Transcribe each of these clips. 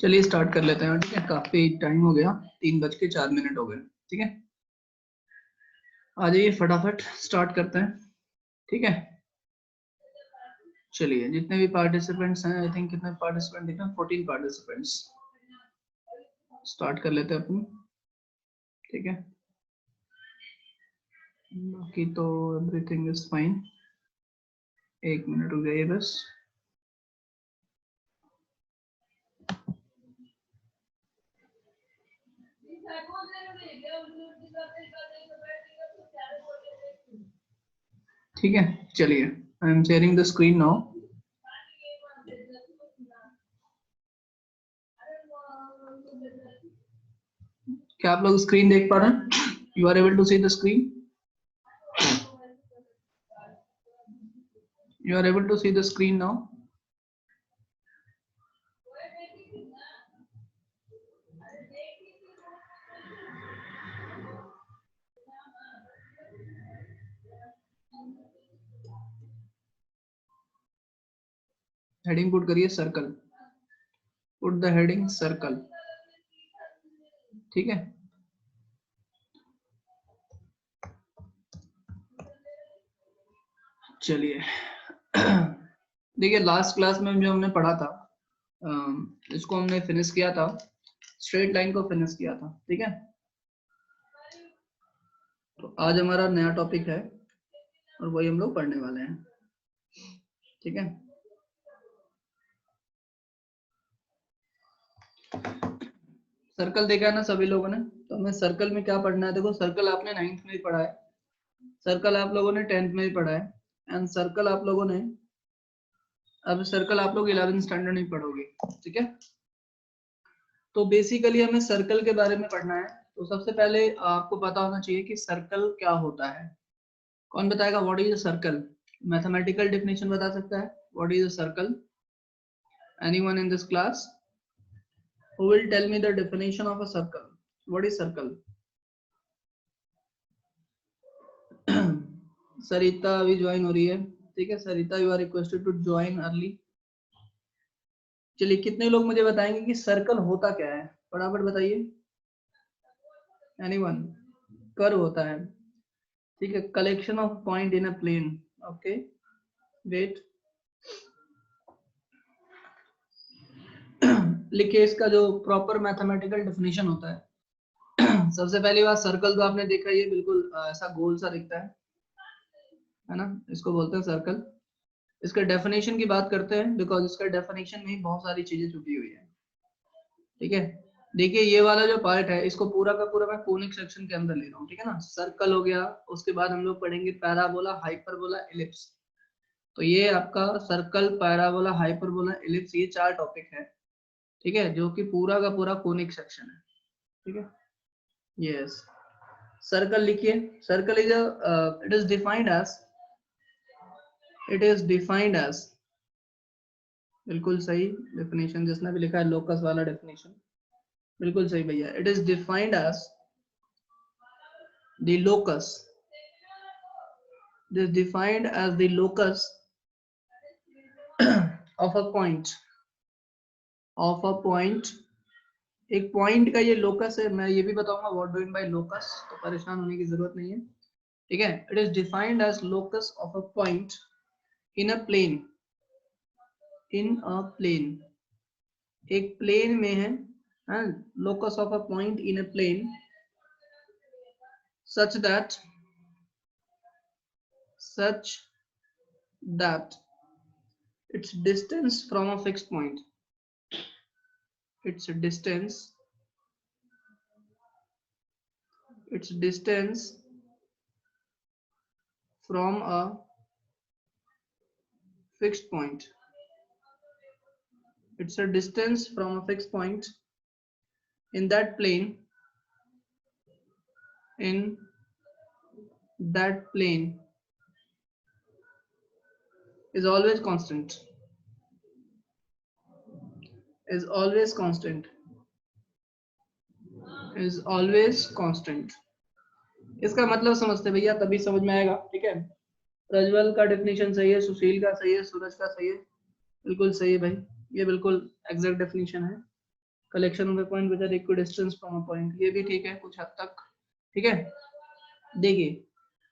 चलिए स्टार्ट कर लेते हैं, ठीक है। काफी टाइम हो गया, 3:04 हो गए, ठीक है। आ जाइए फटाफट स्टार्ट करते हैं, ठीक है। चलिए, जितने भी पार्टिसिपेंट्स हैं, आई थिंक कितने पार्टिसिपेंट दिख रहे हैं, 14 पार्टिसिपेंट्स। स्टार्ट कर लेते हैं अपन, ठीक है। बाकी तो एवरीथिंग इज फाइन। 1 मिनट रुक जाइए बस। ठीक है, चलिए I am sharing the screen now. क्या आप लोग स्क्रीन देख पा रहे हैं? You are able to see the screen? You are able to see the screen now? Heading put करिए circle, put the heading circle, ठीक है। चलिए देखिए, लास्ट क्लास में जो हमने पढ़ा था, इसको हमने फिनिश किया था, स्ट्रेट लाइन को फिनिश किया था, ठीक है। तो आज हमारा नया टॉपिक है और वही हम लोग पढ़ने वाले हैं, ठीक है। सर्कल देखा है ना सभी लोगों ने? तो हमें सर्कल में क्या पढ़ना है? देखो, सर्कल आपने 9th में भी पढ़ा है, सर्कल आप लोगों ने 10th में भी पढ़ा है, एंड सर्कल आप लोगों ने, अब सर्कल आप लोग 11th स्टैंडर्ड में पढ़ोगे, ठीक है। तो बेसिकली हमें सर्कल के बारे में पढ़ना है। तो सबसे पहले आपको पता होना चाहिए कि सर्कल क्या होता है। कौन बताएगा what is a circle? Mathematical definition बता सकता है what is a circle? Anyone in this class who will tell me the definition of a circle? What is circle? Sarita अभी ज्वाइन हो रही है, ठीक है। Sarita, you are requested to join early. चलिए, कितने लोग मुझे बताएंगे कि सर्कल होता क्या है? फटाफट बताइए। एनीवन? कर्व होता है, ठीक है। Collection of point in a plane, okay. Wait, लिखिए इसका जो प्रॉपर मैथमेटिकल डेफिनेशन होता है। सबसे पहली बात, सर्कल तो आपने देखा, ये बिल्कुल ऐसा गोल सा दिखता है ना, इसको बोलते हैं सर्कल। इसका डेफिनेशन की बात करते हैं, बिकॉज इसका डेफिनेशन में बहुत सारी चीजें छुपी हुई है, ठीक है। देखिए, ये वाला जो पार्ट है, इसको पूरा का पूरा मैं कोनिक सेक्शन के अंदर ले रहा हूँ, ठीक है ना। सर्कल हो गया, उसके बाद हम लोग पढ़ेंगे पैराबोला, हाइपरबोला, एलिप्स। तो ये आपका सर्कल, पैराबोला, हाइपरबोला, एलिप्स, ये 4 टॉपिक है, ठीक है, जो कि पूरा का पूरा कोनिक सेक्शन है, ठीक है। यस, सर्कल लिखिए। Circle is it is defined as, बिल्कुल सही डेफिनेशन जिसने भी लिखा है, लोकस वाला डेफिनेशन बिल्कुल सही भैया। It is defined as the locus, it is defined as the locus of a point, एक पॉइंट का ये लोकस है। मैं ये भी बताऊंगा what do mean by locus, तो परेशान होने की जरूरत नहीं है, ठीक है। It is defined as locus of a point in a plane, एक प्लेन में है, locus of a point in a plane such that its distance from a fixed point, its distance from a fixed point it's a distance from a fixed point in that plane is always constant, is always constant, is always constant। इसका मतलब समझते भैया तभी समझ में आएगा। ठीक है, प्रज्वल का डेफिनेशन सही है, सुशील का सही है, सूरज का सही है, बिल्कुल सही है भाई, ये बिल्कुल एग्जैक्ट डेफिनेशन है। Collection of A point with a equidistance from a point, ये भी ठीक है कुछ हद तक। ठीक है, देखिए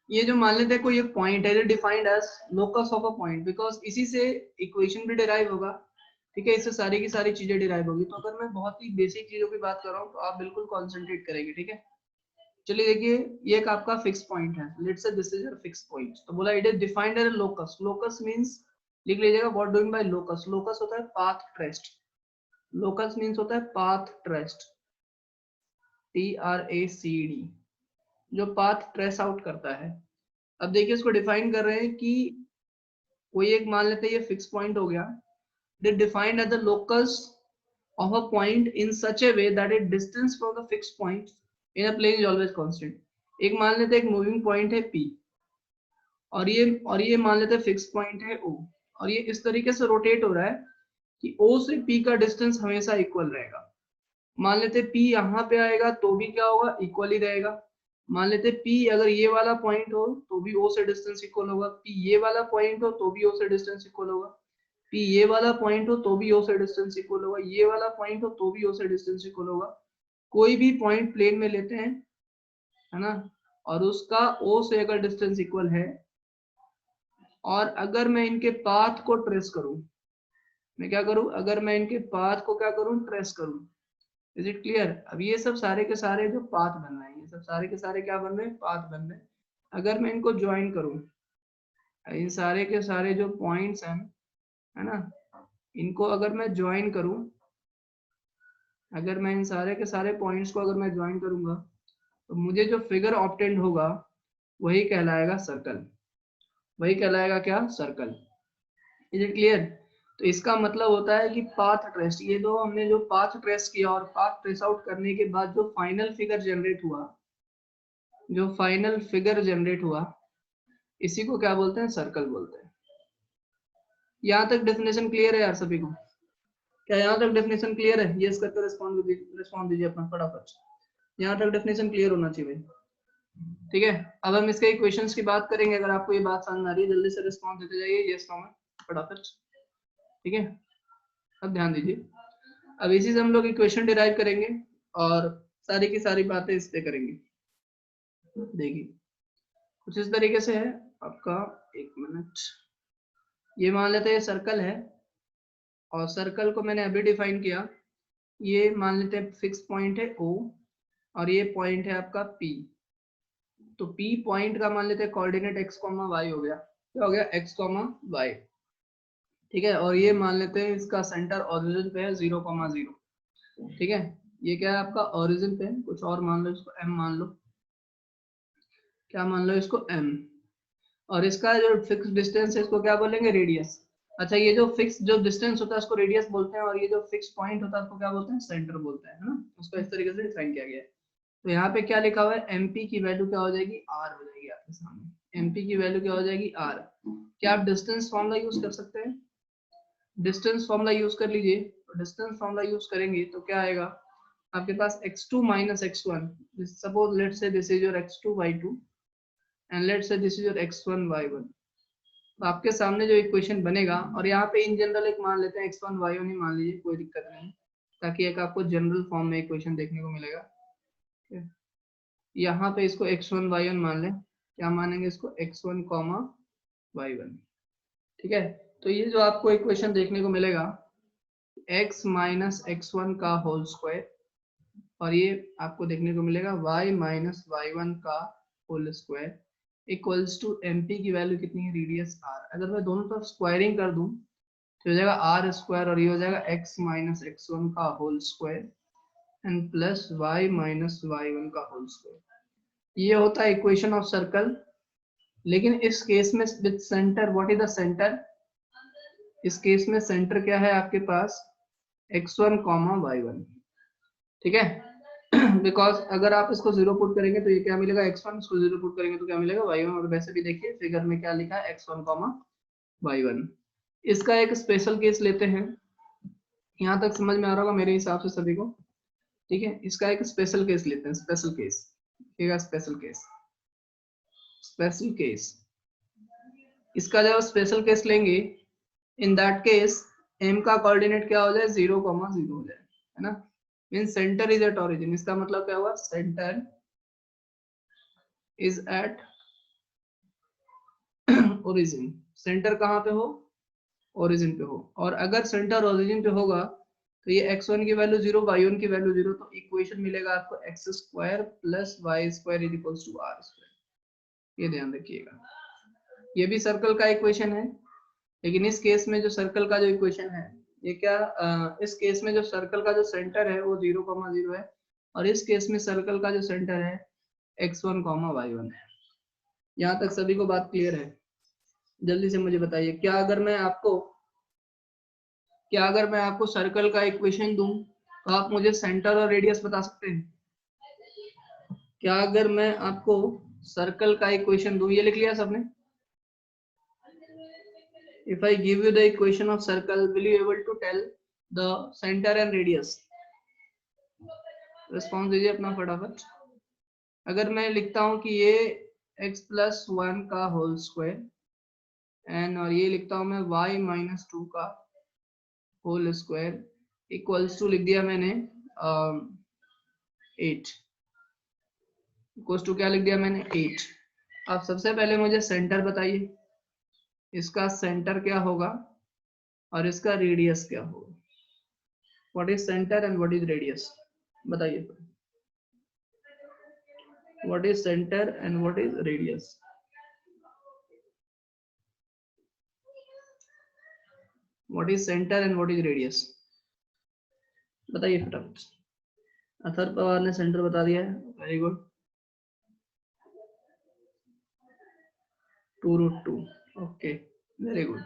ये जो मान लेते हैं कोई एक पॉइंट है, defined as locus of a point, because इसी से इक्वेशन भी डिराइव होगा। ठीक है, इससे सारी की सारी चीजें डिराइव होगी। तो अगर मैं बहुत ही बेसिक चीजों की बात कर रहा हूँ तो आप बिल्कुल कॉन्सेंट्रेट करेंगे। ठीक है, चलिए देखिए ये एक आपका फिक्स पॉइंट है, let's say this is your fix point. तो बोला it is defined as locus. Locus means लिख लीजिएगा what doing by locus. Locus होता है पाथ ट्रेस्ड, लोकस मींस होता है पाथ ट्रेस्ड, TRACD, जो पाथ ट्रेस आउट करता है। अब देखिए इसको डिफाइन कर रहे हैं कि कोई एक मान लेते हैं ये फिक्स पॉइंट हो गया, it defined as the locus of a point in such a way that its distance from the fixed point in a plane is always constant। एक मान लेते हैं एक मूविंग पॉइंट है P, और ये मान लेते हैं फिक्स पॉइंट है O, और ये इस तरीके से रोटेट हो रहा है कि O से P का डिस्टेंस हमेशा इक्वल रहेगा। मान लेते P यहाँ पे आएगा तो भी क्या होगा, इक्वल ही रहेगा। मान लेते P अगर ये वाला पॉइंट हो तो भी O से डिस्टेंस इक्वल होगा, P ये वाला पॉइंट हो तो भी O से डिस्टेंस इक्वल होगा, P ये वाला पॉइंट हो तो भी O से डिस्टेंस इक्वल होगा, ये वाला पॉइंट हो तो भी O से डिस्टेंस इक्वल होगा। कोई भी पॉइंट प्लेन में लेते हैं, है ना, और उसका O से अगर डिस्टेंस इक्वल है, और अगर मैं इनके पाथ को ट्रेस करूं, मैं क्या करूं, अगर मैं इनके पाथ को क्या करूं, ट्रेस करूं, इज इट क्लियर। अब ये सब सारे के सारे जो पाथ बन रहे हैं, ये सब सारे के सारे क्या बन रहे हैं, पाथ बन रहे हैं। अगर मैं इनको ज्वाइन करूं, इन सारे के सारे जो पॉइंट्स हैं, है ना, इनको अगर मैं ज्वाइन करूं, अगर मैं इन सारे के सारे पॉइंट्स को अगर मैं ज्वाइन करूंगा तो मुझे जो फिगर ऑब्टेंड होगा वही कहलाएगा सर्कल, वही कहलाएगा क्या, सर्कल। Is it clear. तो इसका मतलब होता है कि पाथ ट्रेस, ये जो हमने जो पाथ ट्रेस किया और पाथ ट्रेस आउट करने के बाद जो फाइनल फिगर जनरेट हुआ, जो फाइनल फिगर जनरेट हुआ, इसी को क्या बोलते हैं, सर्कल बोलते हैं। यहाँ तक डेफिनेशन क्लियर है यार सभी को? क्या यहाँ तक डेफिनेशन क्लियर है? यस करके रिस्पॉन्ड दीजिए अपना फटाफट। यहाँ तक डेफिनेशन क्लियर होना चाहिए भाई। ठीक है, अब हम इसके इक्वेशंस की बात करेंगे। अगर आपको ये बात समझ आ रही है जल्दी से रिस्पॉन्स देते जाइए यस नो में फटाफट। ठीक है, अब ध्यान दीजिए, अब इसी से हम लोग इक्वेशन डिराइव करेंगे और सारी की सारी बातें इस पे करेंगे। देखिए कुछ इस तरीके से है आपका, एक मिनट, ये मान लेते हैं सर्कल है, और सर्कल को मैंने अभी डिफाइन किया, ये मान लेते हैं फिक्स पॉइंट है O, और ये पॉइंट है आपका P। तो P पॉइंट का मान लेते हैं कोऑर्डिनेट x, y हो गया, क्या हो गया, x, y। ठीक है, और ये मान लेते हैं इसका सेंटर ओरिजिन पे है 0,0। ठीक है, ये क्या है आपका ओरिजिन पे है, कुछ और मान लो इसको m मान लो, क्या मान लो इसको m, और इसका जो फिक्स डिस्टेंस है इसको क्या बोलेंगे, रेडियस। अच्छा, ये जो फिक्स जो डिस्टेंस होता है उसको रेडियस बोलते हैं, और ये जो फिक्स पॉइंट होता है उसको क्या बोलते हैं, सेंटर बोलते हैं, है ना। उसको इस तरीके से डिफाइन किया गया है। तो यहाँ पे क्या लिखा हुआ है, MP की वैल्यू क्या हो जाएगी, R हो जाएगी आपके सामने। MP की वैल्यू क्या हो जाएगी, R। क्या आप डिस्टेंस फॉर्मूला यूज कर सकते हैं, डिस्टेंस फॉर्मूला यूज कर लीजिए। तो डिस्टेंस फॉर्मूला यूज करेंगे तो क्या आएगा आपके पास, x2 minus x1, suppose let's say this is your x2 y2 and let's say this is your x1 y1। तो आपके सामने जो इक्वेशन बनेगा, और यहाँ पे इन जनरल एक मान लेते हैं x1 y1 ही मान लीजिए, कोई दिक्कत नहीं, ताकि एक आपको जनरल फॉर्म में इक्वेशन देखने को मिलेगा। यहाँ पे इसको x1 y1 मान लें, क्या मानेंगे इसको, x1 y1। ठीक है, तो ये जो आपको इक्वेशन देखने को मिलेगा x माइनस x1 का होल स्क्वायर, और ये आपको देखने को मिलेगा y माइनस y1 का whole square equals to MP की वैल्यू कितनी है, रेडियस r। अगर मैं दोनों तरफ स्क्वायरिंग कर दूं तो हो जाएगा r स्क्वायर, और ये हो जाएगा x माइनस x1 का whole square and plus y minus y1 का होल स्क्वायर। ये होता है इक्वेशन ऑफ सर्कल। लेकिन इस केस में with centre, what is the centre, इस केस में सेंटर क्या है आपके पास, x1 कॉमा y1, ठीक है। बिकॉज अगर आप इसको 0 पुट करेंगे तो ये क्या मिलेगा x1, इसको 0 पुट करेंगे तो क्या मिलेगा y1, और वैसे भी देखिए फिगर में क्या लिखा है x1 कॉमा y1। इसका एक स्पेशल केस लेते हैं, यहाँ तक समझ में आ रहा होगा मेरे हिसाब से सभी को, ठीक है। इसका एक स्पेशल केस लेते हैं, स्पेशल केस, ठीक है, स्पेशल केस, स्पेशल केस। इसका जब स्पेशल केस लेंगे, इन दैट केस m का कोऑर्डिनेट क्या हो जाए, 0, 0 हो जाए, है ना। Means centre is at origin, इसका मतलब क्या हुआ, centre is at origin. Centre कहाँ पे हो, ओरिजिन पे हो। और अगर सेंटर ओरिजिन पे होगा तो ये x1 की वैल्यू 0, y1 की वैल्यू 0, तो इक्वेशन मिलेगा आपको x square plus y square is equals to r square. ये ध्यान रखिएगा, ये भी सर्कल का इक्वेशन है, लेकिन इस केस में जो सर्कल का जो इक्वेशन है, ये क्या, इस केस में जो सर्कल का जो सेंटर है वो 0, 0 है, और इस केस में सर्कल का जो सेंटर है x1, y1 है। यहाँ तक सभी को बात क्लियर है? जल्दी से मुझे बताइए, क्या अगर मैं आपको सर्कल का इक्वेशन दूं तो आप मुझे सेंटर और रेडियस बता सकते हैं? क्या अगर मैं आपको सर्कल का इक्वेशन दूं, ये लिख लिया सबने? If I give you the equation of circle, will you able to tell the center and radius? Response दीजिए अपना फटाफट। अगर मैं लिखता हूं कि ये x प्लस 1 का होल स्क्वायर एंड और ये लिखता हूं मैं y माइनस 2 का होल स्क्वायर इक्वल्स टू, लिख दिया मैंने 8, इक्वल्स टू क्या लिख दिया मैंने, 8। अब सबसे पहले मुझे सेंटर बताइए, इसका सेंटर क्या होगा और इसका रेडियस क्या होगा। What is centre and what is radius, बताइए। What is centre and what is radius? What is centre and what is radius, बताइए फटाफट। अथर पवार ने सेंटर बता दिया है, very good. 2√2, okay, very good.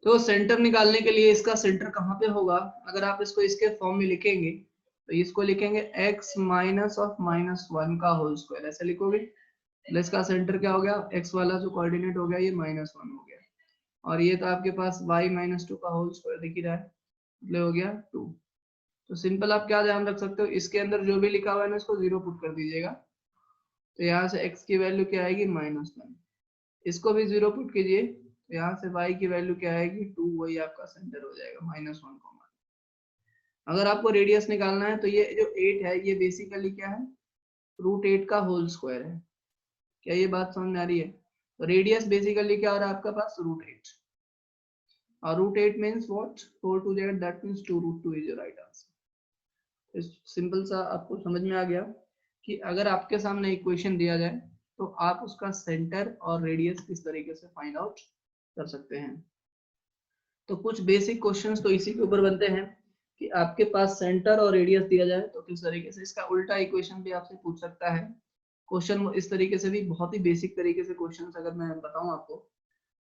तो सेंटर निकालने के लिए इसका सेंटर कहाँ पे होगा, अगर आप इसको इसके फॉर्म में लिखेंगे तो इसको लिखेंगे x माइनस ऑफ -1 का होल स्क्वायर, ऐसे लिखोगे। इसका सेंटर क्या हो गया, x वाला जो कोऑर्डिनेट हो गया ये -1 हो गया, और ये तो आपके पास y माइनस 2 का होल स्क्वायर दिख ही रहा है, मतलब हो गया 2। तो सिंपल आप क्या ध्यान रख सकते हो, इसके अंदर जो भी लिखा हुआ है ना इसको 0 पुट कर दीजिएगा, तो यहाँ से x की वैल्यू क्या आएगी, -1। इसको भी 0 पुट कीजिए, तो यहाँ से y की वैल्यू क्या आएगी, 2, वही आपका सेंटर हो जाएगा, -1। अगर आपको रेडियस निकालना है तो ये जो 8 है ये बेसिकली क्या है, √8 का होल स्क्वायर है। क्या ये बात समझ में आ रही है? तो रेडियस बेसिकली क्या हो रहा है आपका पास, √8, और √8 means what, 4 to z, that means 2√2 is your right answer. Simple सा आपको समझ में आ गया कि अगर आपके सामने इक्वेशन दिया जाए तो आप उसका सेंटर और रेडियस किस तरीके से फाइंड आउट कर सकते हैं। तो कुछ बेसिक क्वेश्चंस तो इसी के ऊपर बनते हैं कि आपके पास सेंटर और रेडियस दिया जाए तो किस तरीके से, इसका उल्टा इक्वेशन भी आपसे पूछ सकता है। क्वेश्चन इस तरीके से भी बहुत ही बेसिक तरीके से क्वेश्चंस अगर मैं बताऊं आपको,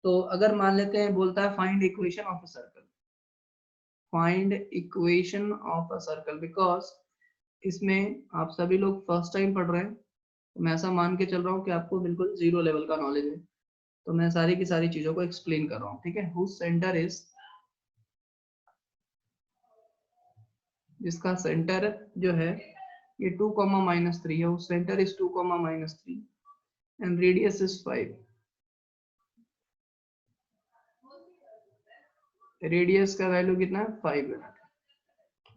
तो अगर मान लेते हैं बोलता है find equation of a circle, find equation of a circle, because इसमें आप सभी लोग फर्स्ट टाइम पढ़ रहे हैं, तो मैं ऐसा मान के चल रहा हूँ कि आपको बिल्कुल 0 लेवल का नॉलेज है, तो मैं सारी की सारी चीजों को एक्सप्लेन कर रहा हूँ, ठीक है। हुज सेंटर इज, जिसका सेंटर जो है ये 2, -3 है, उस centre is 2, -3 and radius is 5। Radius का वैल्यू कितना है, 5 है।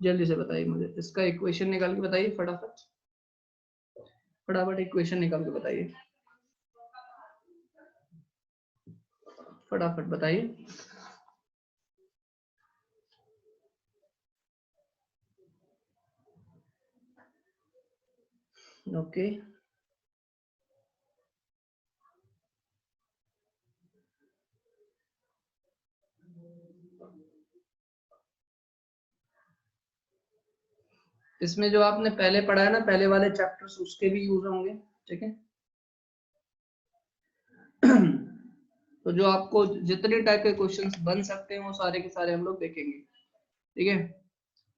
जल्दी से बताइए मुझे, इसका इक्वेशन निकाल के बताइए फटाफट, फटाफट इक्वेशन निकाल के बताइए, फटाफट बताइए। ओके, इसमें जो आपने पहले पढ़ा है ना, पहले वाले चैप्टर्स, उसके भी यूज होंगे, ठीक है। तो जो आपको जितने टाइप के क्वेश्चंस बन सकते हैं वो सारे के सारे हम लोग देखेंगे। ठीक है,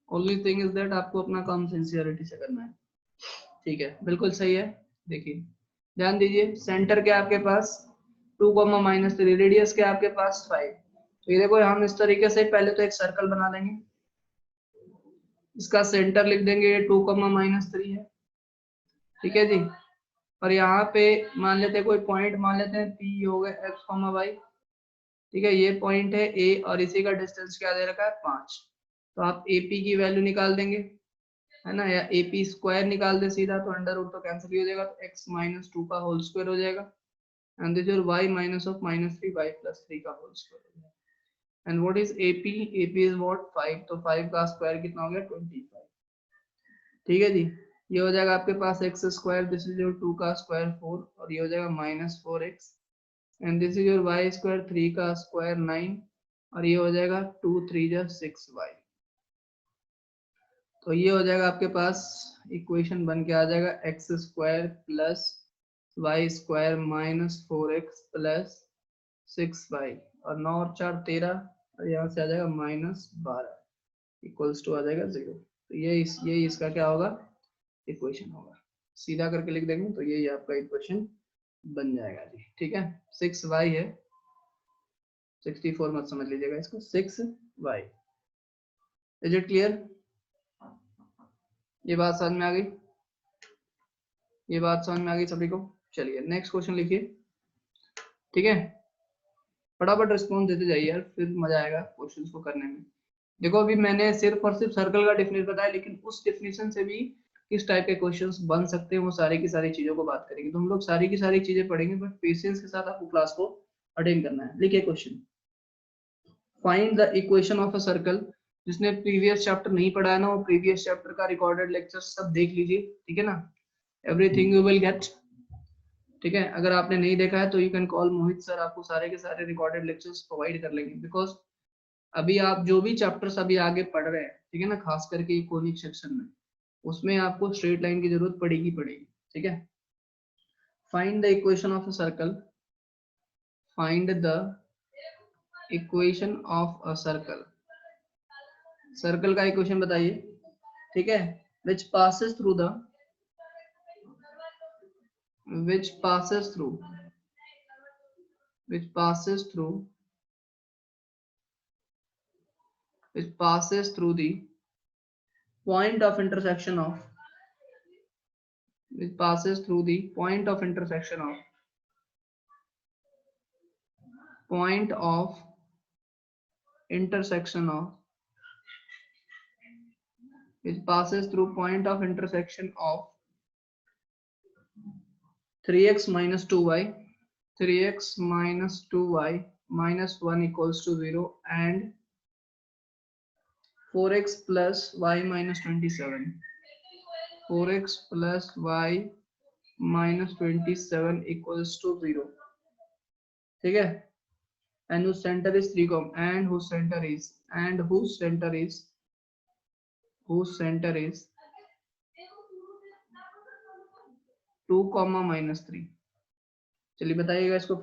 ओनली थिंग इज दैट आपको अपना काम सिंसियरिटी से करना है। ठीक है, बिल्कुल सही है। देखिए ध्यान दीजिए, सेंटर क्या आपके पास 2, -3, रेडियस क्या आपके पास 5। तो ये देखो हम इस तरीके से पहले तो एक सर्कल बना लेंगे, इसका सेंटर लिख देंगे, ये 2, -3 है। ठीक है जी, और यहाँ पे मान लेते हैं कोई पॉइंट, मान लेते हैं P हो गया x, y। ठीक है, ये पॉइंट है A और इसी का डिस्टेंस क्या दे रखा है 5। तो आप AP की वैल्यू निकाल देंगे, है ना, या AP स्क्वायर निकाल दे सीधा, तो अंडर रूट तो कैंसिल हो जाएगा, तो x -2 का होल स्क्वायर हो जाएगा, and this is y -3 y + 3 का whole square. And what is AP? AP is what 5, तो 5 का स्क्वायर कितना हो गया 25। ठीक है जी, ये हो जाएगा आपके पास x square, this is your 2 का स्क्वायर 4, और ये हो जाएगा -4x, and this is your y square 3 का स्क्वायर 9, और ये हो जाएगा 2 3 जा 6y। तो ये हो जाएगा आपके पास इक्वेशन बन के आ जाएगा x square plus y square -4x plus 6y, और 9 और 4 13, और यहाँ से आ जाएगा -12 इक्वल्स टू आ जाएगा 0। तो ये इसका क्या होगा, इक्वेशन होगा। सीधा करके लिख देंगे तो यही आपका इक्वेशन बन जाएगा जी। ठीक है, 6y है, 64 मत समझ लीजिएगा इसको, 6y। Is it clear? ये बात समझ में आ गई? ये बात समझ में आ गई सभी को? चलिए नेक्स्ट क्वेश्चन लिखिए। ठीक है, फटाफट रिस्पॉन्स देते जाइए यार, फिर मजा आएगा क्वेश्चंस को करने में। देखो अभी मैंने सिर्फ और सिर्फ सर्कल का डेफिनेशन बताया, लेकिन उस डेफिनेशन से भी किस टाइप के क्वेश्चंस बन सकते हैं वो सारी की सारी चीजों को बात करेंगे। तो हम लोग सारी की सारी चीजें पढ़ेंगे, बट पेशेंस के साथ आपको क्लास को अटेंड करना है। लिखिए question, find the equation of a circle. जिसने प्रीवियस चैप्टर नहीं पढ़ा है ना, वो प्रीवियस चैप्टर का रिकॉर्डेड लेक्चर सब देख लीजिए। ठीक है ना, एवरीथिंग यू विल गेट। ठीक है, अगर आपने नहीं देखा है तो you can call Mohit sir, आपको सारे के सारे रिकॉर्डेड लेक्चर्स प्रोवाइड कर लेंगे। बिकॉज अभी आप जो भी चैप्टर्स अभी आगे पढ़ रहे हैं, ठीक है ना, खास करके कोनिक सेक्शन में, उसमें आपको स्ट्रेट लाइन की जरूरत पड़ेगी पड़ेगी। ठीक है, find the equation of a circle, find the equation of a circle. Circle का इक्वेशन बताइए। ठीक है, which passes through the which passes through which passes through which passes through the point of intersection of which passes through the point of intersection of point of intersection of which passes through point of intersection of 3x minus 2y 3x minus 2y minus 1 equals to 0 and 4x plus y minus 27 4x plus y minus 27 equals to 0. ठीक है, and whose center is 3 and whose center is 2, -3। चलिए बताइएगा इसको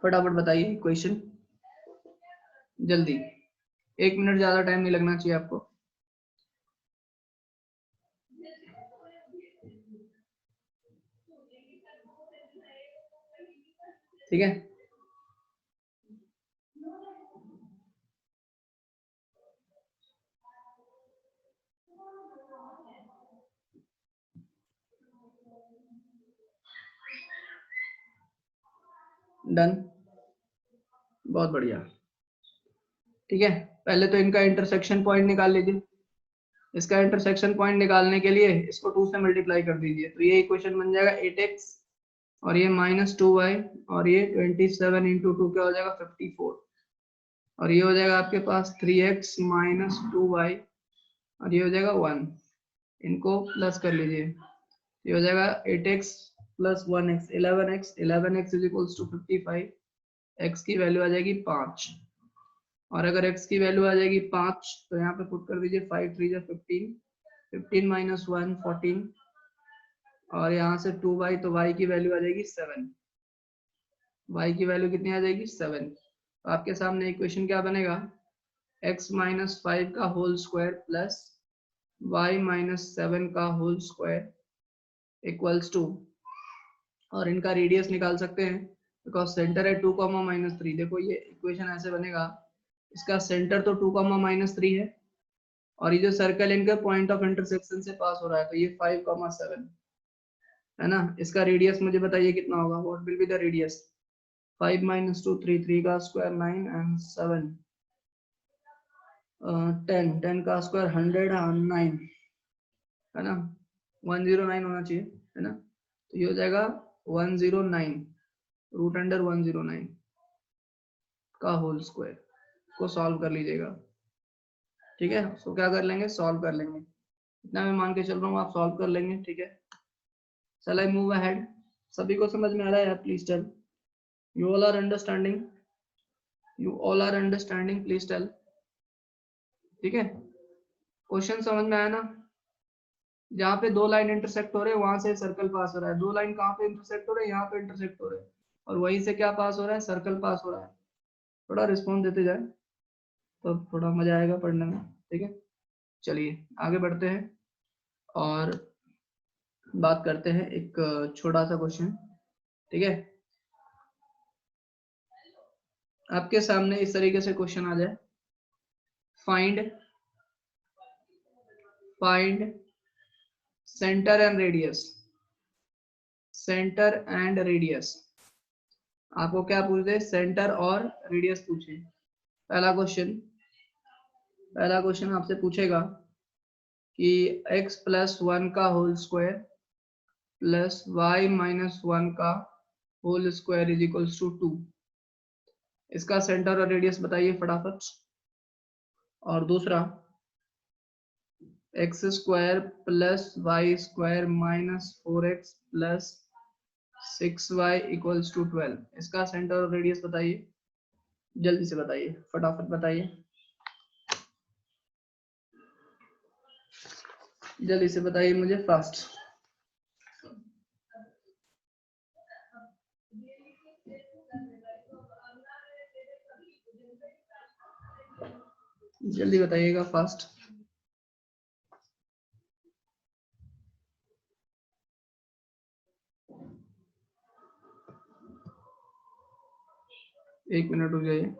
फटाफट बताइए question जल्दी, 1 minute, ज्यादा time नहीं लगना चाहिए आपको। ठीक है, डन, बहुत बढ़िया। ठीक है, पहले तो इनका इंटरसेक्शन पॉइंट निकाल लीजिए। इसका इंटरसेक्शन पॉइंट निकालने के लिए इसको 2 से मल्टीप्लाई कर दीजिए, तो ये इक्वेशन बन जाएगा 8x, और ये -2y, और ये 27 इंटू 2 क्या हो जाएगा 54, और ये हो जाएगा आपके पास 3x minus 2y, और ये हो जाएगा 1। इनको प्लस कर लीजिए, ये हो जाएगा 8x plus 1x 11x 11x is equals to 55। x की वैल्यू आ जाएगी 5, और अगर x की वैल्यू आ जाएगी 5 तो यहाँ पे पुट कर दीजिए 5 3 जा 15, 15 minus 1 14, और यहाँ से 2y, तो y की वैल्यू आ जाएगी 7, y की वैल्यू कितनी आ जाएगी 7। तो आपके सामने इक्वेशन क्या बनेगा, x माइनस 5 का whole square plus y minus 7 का होल स्क्वायर इक्वल्स टू, और इनका रेडियस निकाल सकते हैं बिकॉज सेंटर है 2, -3। देखो ये इक्वेशन ऐसे बनेगा, इसका सेंटर तो 2, -3 है, और ये जो सर्कल इनका पॉइंट ऑफ इंटरसेक्शन से पास हो रहा है, तो ये 5, 7 है ना। इसका रेडियस मुझे बताइए कितना होगा, what will be the radius. 5 - 2 3, 3 का स्क्वायर 9 एंड 7 10, 10 का स्क्वायर 109 है ना, 109 होना चाहिए है ना। तो ये हो जाएगा 109 रूट अंडर 109 का होल स्क्वायर को सॉल्व कर लीजिएगा, ठीक है। उसको क्या कर लेंगे, सॉल्व कर लेंगे, इतना मैं मान के चल रहा हूँ आप सॉल्व कर लेंगे, ठीक है। Shall I move ahead? सभी को समझ में आ रहा है यार, please tell. You all are understanding? You all are understanding? Please tell. ठीक है, क्वेश्चन समझ में आया ना। जहाँ पे दो लाइन इंटरसेक्ट हो रहे हैं वहां से सर्कल पास हो रहा है, दो लाइन कहाँ पे इंटरसेक्ट हो रहे हैं, यहाँ पे इंटरसेक्ट हो रहे हैं, और वहीं से क्या पास हो रहा है, सर्कल पास हो रहा है। थोड़ा रिस्पॉन्स देते जाए तो थोड़ा मजा आएगा पढ़ने में, ठीक है। चलिए आगे बढ़ते हैं और बात करते हैं एक छोटा सा क्वेश्चन, ठीक है। आपके सामने इस तरीके से क्वेश्चन आ जाए, find centre and radius, centre and radius. आपको क्या पूछे, सेंटर और रेडियस पूछे। पहला क्वेश्चन आपसे पूछेगा कि x + 1 का होल स्क्वायर प्लस y - 1 का whole square is equals to 2। इसका सेंटर और रेडियस बताइए फटाफट। और दूसरा, x² + y² - 4x + 6y equals to 12। इसका सेंटर और रेडियस बताइए, जल्दी से बताइए, फटाफट बताइए, जल्दी से बताइए मुझे, फास्ट। जल्दी बताइएगा, फास्ट। एक मिनट रुक जाइए।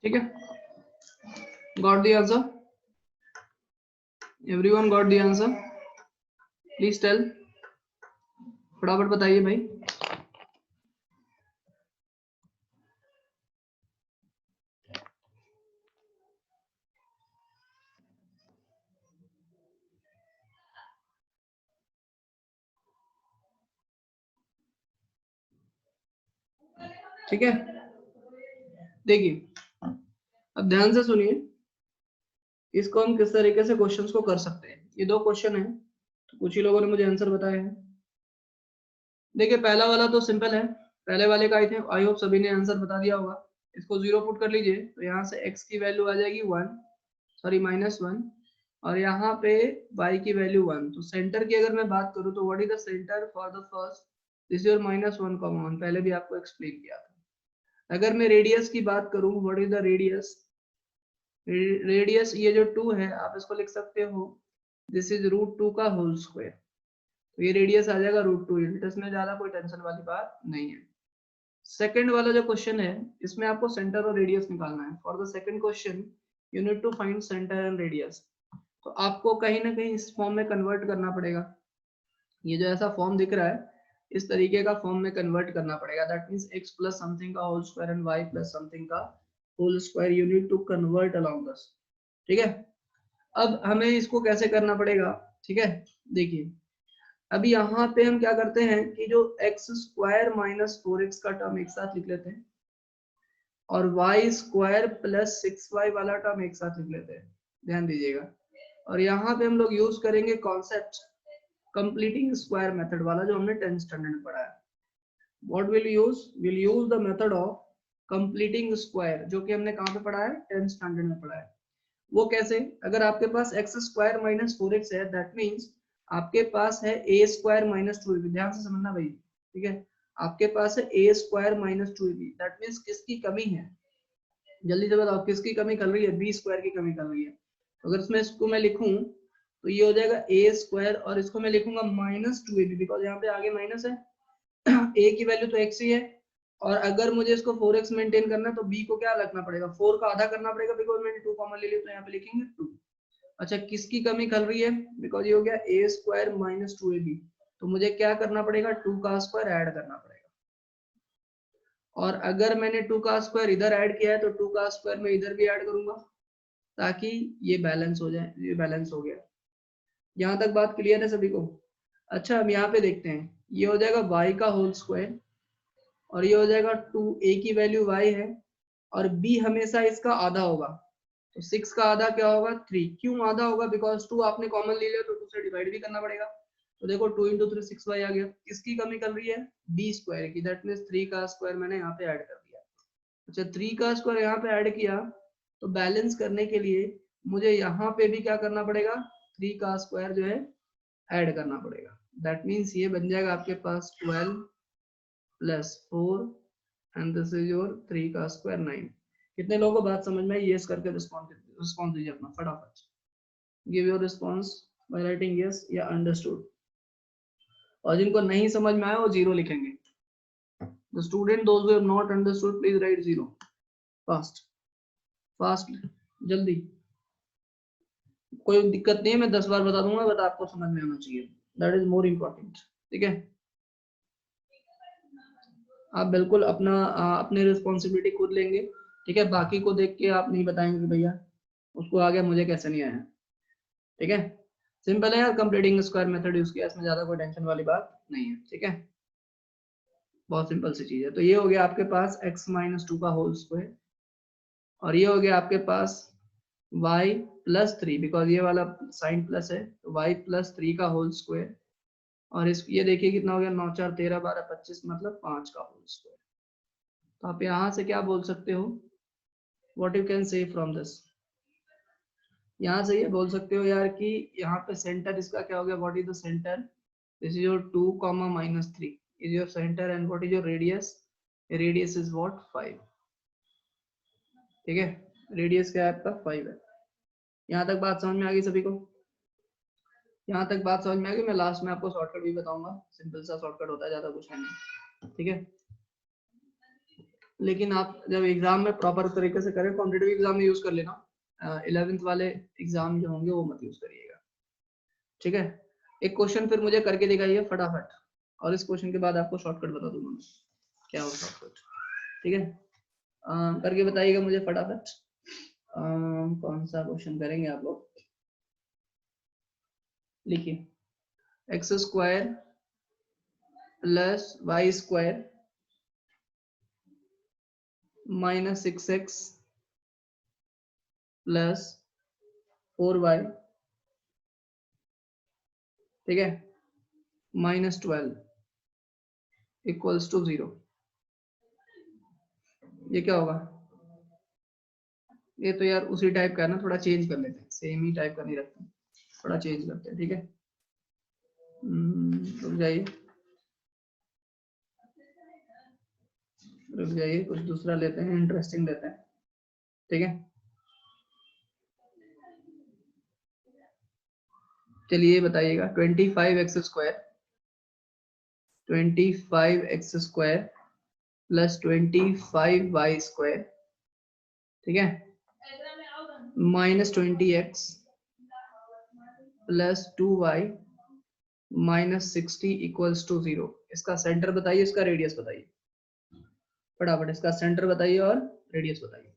ठीक है, got the answer, everyone got the answer, please tell, फटाफट बताइए भाई। ठीक है, देखिए अब ध्यान से सुनिए, इसको हम किस तरीके से क्वेश्चंस को कर सकते हैं। ये दो क्वेश्चन है, तो कुछ ही लोगों ने मुझे आंसर बताए हैं। देखिए पहला वाला तो सिंपल है, पहले वाले का आई होप सभी ने आंसर बता दिया होगा। इसको 0 पुट कर लीजिए, तो यहाँ से x की वैल्यू आ जाएगी 1, सॉरी -1, और यहाँ पे y की वैल्यू 1। तो सेंटर की अगर मैं बात करूँ तो what is the centre for the first, this your -1, 1, पहले भी आपको एक्सप्लेन किया था। अगर मैं रेडियस की बात करूँ, what is the radius, radius ये जो 2 है आप इसको लिख सकते हो, दिस इज √2 का होल स्क्वायर। तो ये रेडियस आ जाएगा √2 यूनिट, इसमें ज्यादा कोई टेंशन वाली बात नहीं है। सेकंड वाला जो क्वेश्चन है, इसमें आपको सेंटर और रेडियस निकालना है। For the second question you need to find centre and radius. तो आपको कहीं ना कहीं इस फॉर्म में कन्वर्ट करना पड़ेगा। ये जो ऐसा फॉर्म दिख रहा है, इस तरीके का फॉर्म में कन्वर्ट करना पड़ेगा। दैट मींस x + समथिंग का whole square and y + something का whole square you need to convert along this, ठीक है। अब हमें इसको कैसे करना पड़ेगा, ठीक है। देखिए अभी यहाँ पे हम क्या करते हैं कि जो एक्स स्क्वायर माइनस 4x का टर्म एक साथ लिख लेते हैं और वाई स्क्वायर प्लस 6y वाला टर्म एक साथ लिख लेते हैं, ध्यान दीजिएगा। और यहाँ पे हम लोग यूज करेंगे कॉन्सेप्ट कंप्लीटिंग स्क्वायर मेथड वाला जो हमने 10th स्टैंडर्ड में पढ़ा है। What will use, will use the method of completing square, जो कि हमने कहाँ पे पढ़ा है, 10th स्टैंडर्ड में पढ़ा है। वो कैसे, अगर आपके पास एक्स स्क्वायर माइनस 4x है, दैट मीन्स आपके पास है ए स्क्वायर माइनस 2ab, ध्यान से समझना भाई, ठीक है। आपके पास है a square minus 2ab, that means किसकी कमी है, जल्दी से बताओ किसकी कमी कर रही है, बी स्क्वायर की कमी कर रही है। अगर इसमें इसको मैं लिखूं तो ये हो जाएगा ए स्क्वायर और इसको मैं लिखूंगा माइनस 2ab, बिकॉज यहाँ पे आगे माइनस है ए की वैल्यू तो x ही है, और अगर मुझे इसको 4x मेंटेन करना है तो b को क्या रखना पड़ेगा, 4 का आधा करना पड़ेगा, बिकॉज मैंने 2 कॉमन ले लिया तो यहाँ पे लिखेंगे 2। अच्छा किसकी कमी खल रही है, बिकॉज ये हो गया ए स्क्वायर माइनस 2ab, तो मुझे क्या करना पड़ेगा, 2 का स्क्वायर ऐड करना पड़ेगा। और अगर मैंने 2 का स्क्वायर इधर ऐड किया है तो 2 का स्क्वायर मैं इधर भी ऐड करूंगा ताकि ये बैलेंस हो जाए, ये बैलेंस हो गया। यहाँ तक बात क्लियर है सभी को। अच्छा हम यहाँ पे देखते हैं, ये हो जाएगा y का होल स्क्वायर और ये हो जाएगा 2a की वैल्यू y है और b हमेशा इसका आधा होगा, तो 6 का आधा क्या होगा, 3। क्यों आधा होगा, बिकॉज 2 आपने कॉमन ले लिया तो 2 से डिवाइड भी करना पड़ेगा। तो देखो 2 इंटू 3 6y आ गया, किसकी कमी कर रही है, b स्क्वायर की, दैट मीन्स 3 का स्क्वायर मैंने यहाँ पे ऐड कर दिया। अच्छा 3 का स्क्वायर यहाँ पे ऐड किया तो बैलेंस करने के लिए मुझे यहाँ पे भी क्या करना पड़ेगा, 3 का स्क्वायर जो है ऐड करना पड़ेगा। दैट मीन्स ये बन जाएगा आपके पास 12 plus 4 and this is your 3 का स्क्वायर 9। कितने लोगों को बात समझ में आई, यस करके रिस्पॉन्स दीजिए अपना फटाफट, give your response by writing yes या अंडरस्टूड। और जिनको नहीं समझ में आया वो जीरो लिखेंगे। The student those who have not understood please right zero, fast fast जल्दी, कोई दिक्कत नहीं है, मैं 10 बार बता दूंगा, बट आपको समझ में आना चाहिए, दैट इज मोर इम्पोर्टेंट, ठीक है। आप बिल्कुल अपनी रिस्पॉन्सिबिलिटी खुद लेंगे, ठीक है। बाकी को देख के आप नहीं बताएंगे कि भैया उसको आ गया मुझे कैसे नहीं आया, ठीक है। सिंपल है यार, कंप्लीटिंग स्क्वायर मेथड यूज किया, इसमें ज्यादा कोई टेंशन वाली बात नहीं है, ठीक है। बहुत सिंपल सी चीज है। तो ये हो गया आपके पास x माइनस 2 का होल स्क्वायर और ये हो गया आपके पास y प्लस 3, बिकॉज ये वाला साइन प्लस है तो y प्लस 3 का होल स्क्वायर और इस ये देखिए कितना हो गया, 9 4 13 12 25 मतलब 5 का होल स्क्वायर। तो आप यहाँ से क्या बोल सकते हो, what you can say from this, यहाँ से ये बोल सकते हो यार कि यहाँ पे सेंटर इसका क्या हो गया, what is the centre, this is your 2 comma minus 3 is your centre and what is your radius, radius is what 5, ठीक है। रेडियस क्या है आपका 5 है। यहाँ तक बात समझ में आ गई सभी को, यहाँ तक बात समझ में आ गई। मैं लास्ट में आपको शॉर्टकट भी बताऊंगा, सिंपल सा शॉर्टकट होता है, ज्यादा कुछ नहीं, ठीक है। लेकिन आप जब एग्जाम में प्रॉपर तरीके से करें, कॉम्पिटिटिव एग्जाम में यूज कर लेना, 11th वाले एग्जाम जो होंगे वो मत यूज करिएगा, ठीक है। एक क्वेश्चन फिर मुझे करके दिखाइए फटाफट, और इस क्वेश्चन के बाद आपको शॉर्टकट बता दूंगा मैं क्या हो शॉर्टकट, ठीक है। करके बताइएगा मुझे फटाफट, कौन सा क्वेश्चन करेंगे आप लोग, लिखिए x square plus y square minus 6x plus 4y, ठीक है, माइनस 12 इक्वल्स टू 0। ये क्या होगा, ये तो यार उसी टाइप का है ना, थोड़ा चेंज कर लेते हैं, सेम ही टाइप का नहीं रखते, थोड़ा चेंज करते हैं, ठीक है। रुक जाइए रुक जाइए, कुछ दूसरा लेते हैं, इंटरेस्टिंग लेते हैं, ठीक है। चलिए बताइएगा 25x square plus 25y square, ठीक है, minus 20x plus 2y minus 60 equals to 0। इसका सेंटर बताइए, इसका रेडियस बताइए फटाफट, इसका सेंटर बताइए और रेडियस बताइए।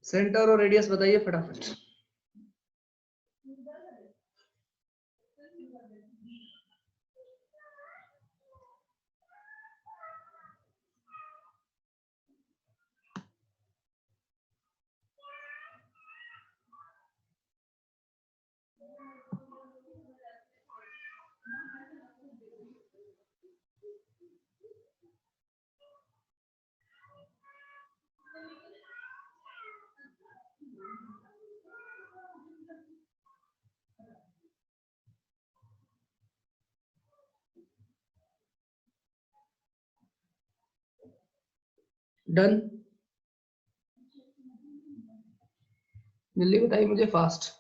सेंटर और रेडियस बताइए फटाफट। डन, जल्दी बताइए मुझे फास्ट।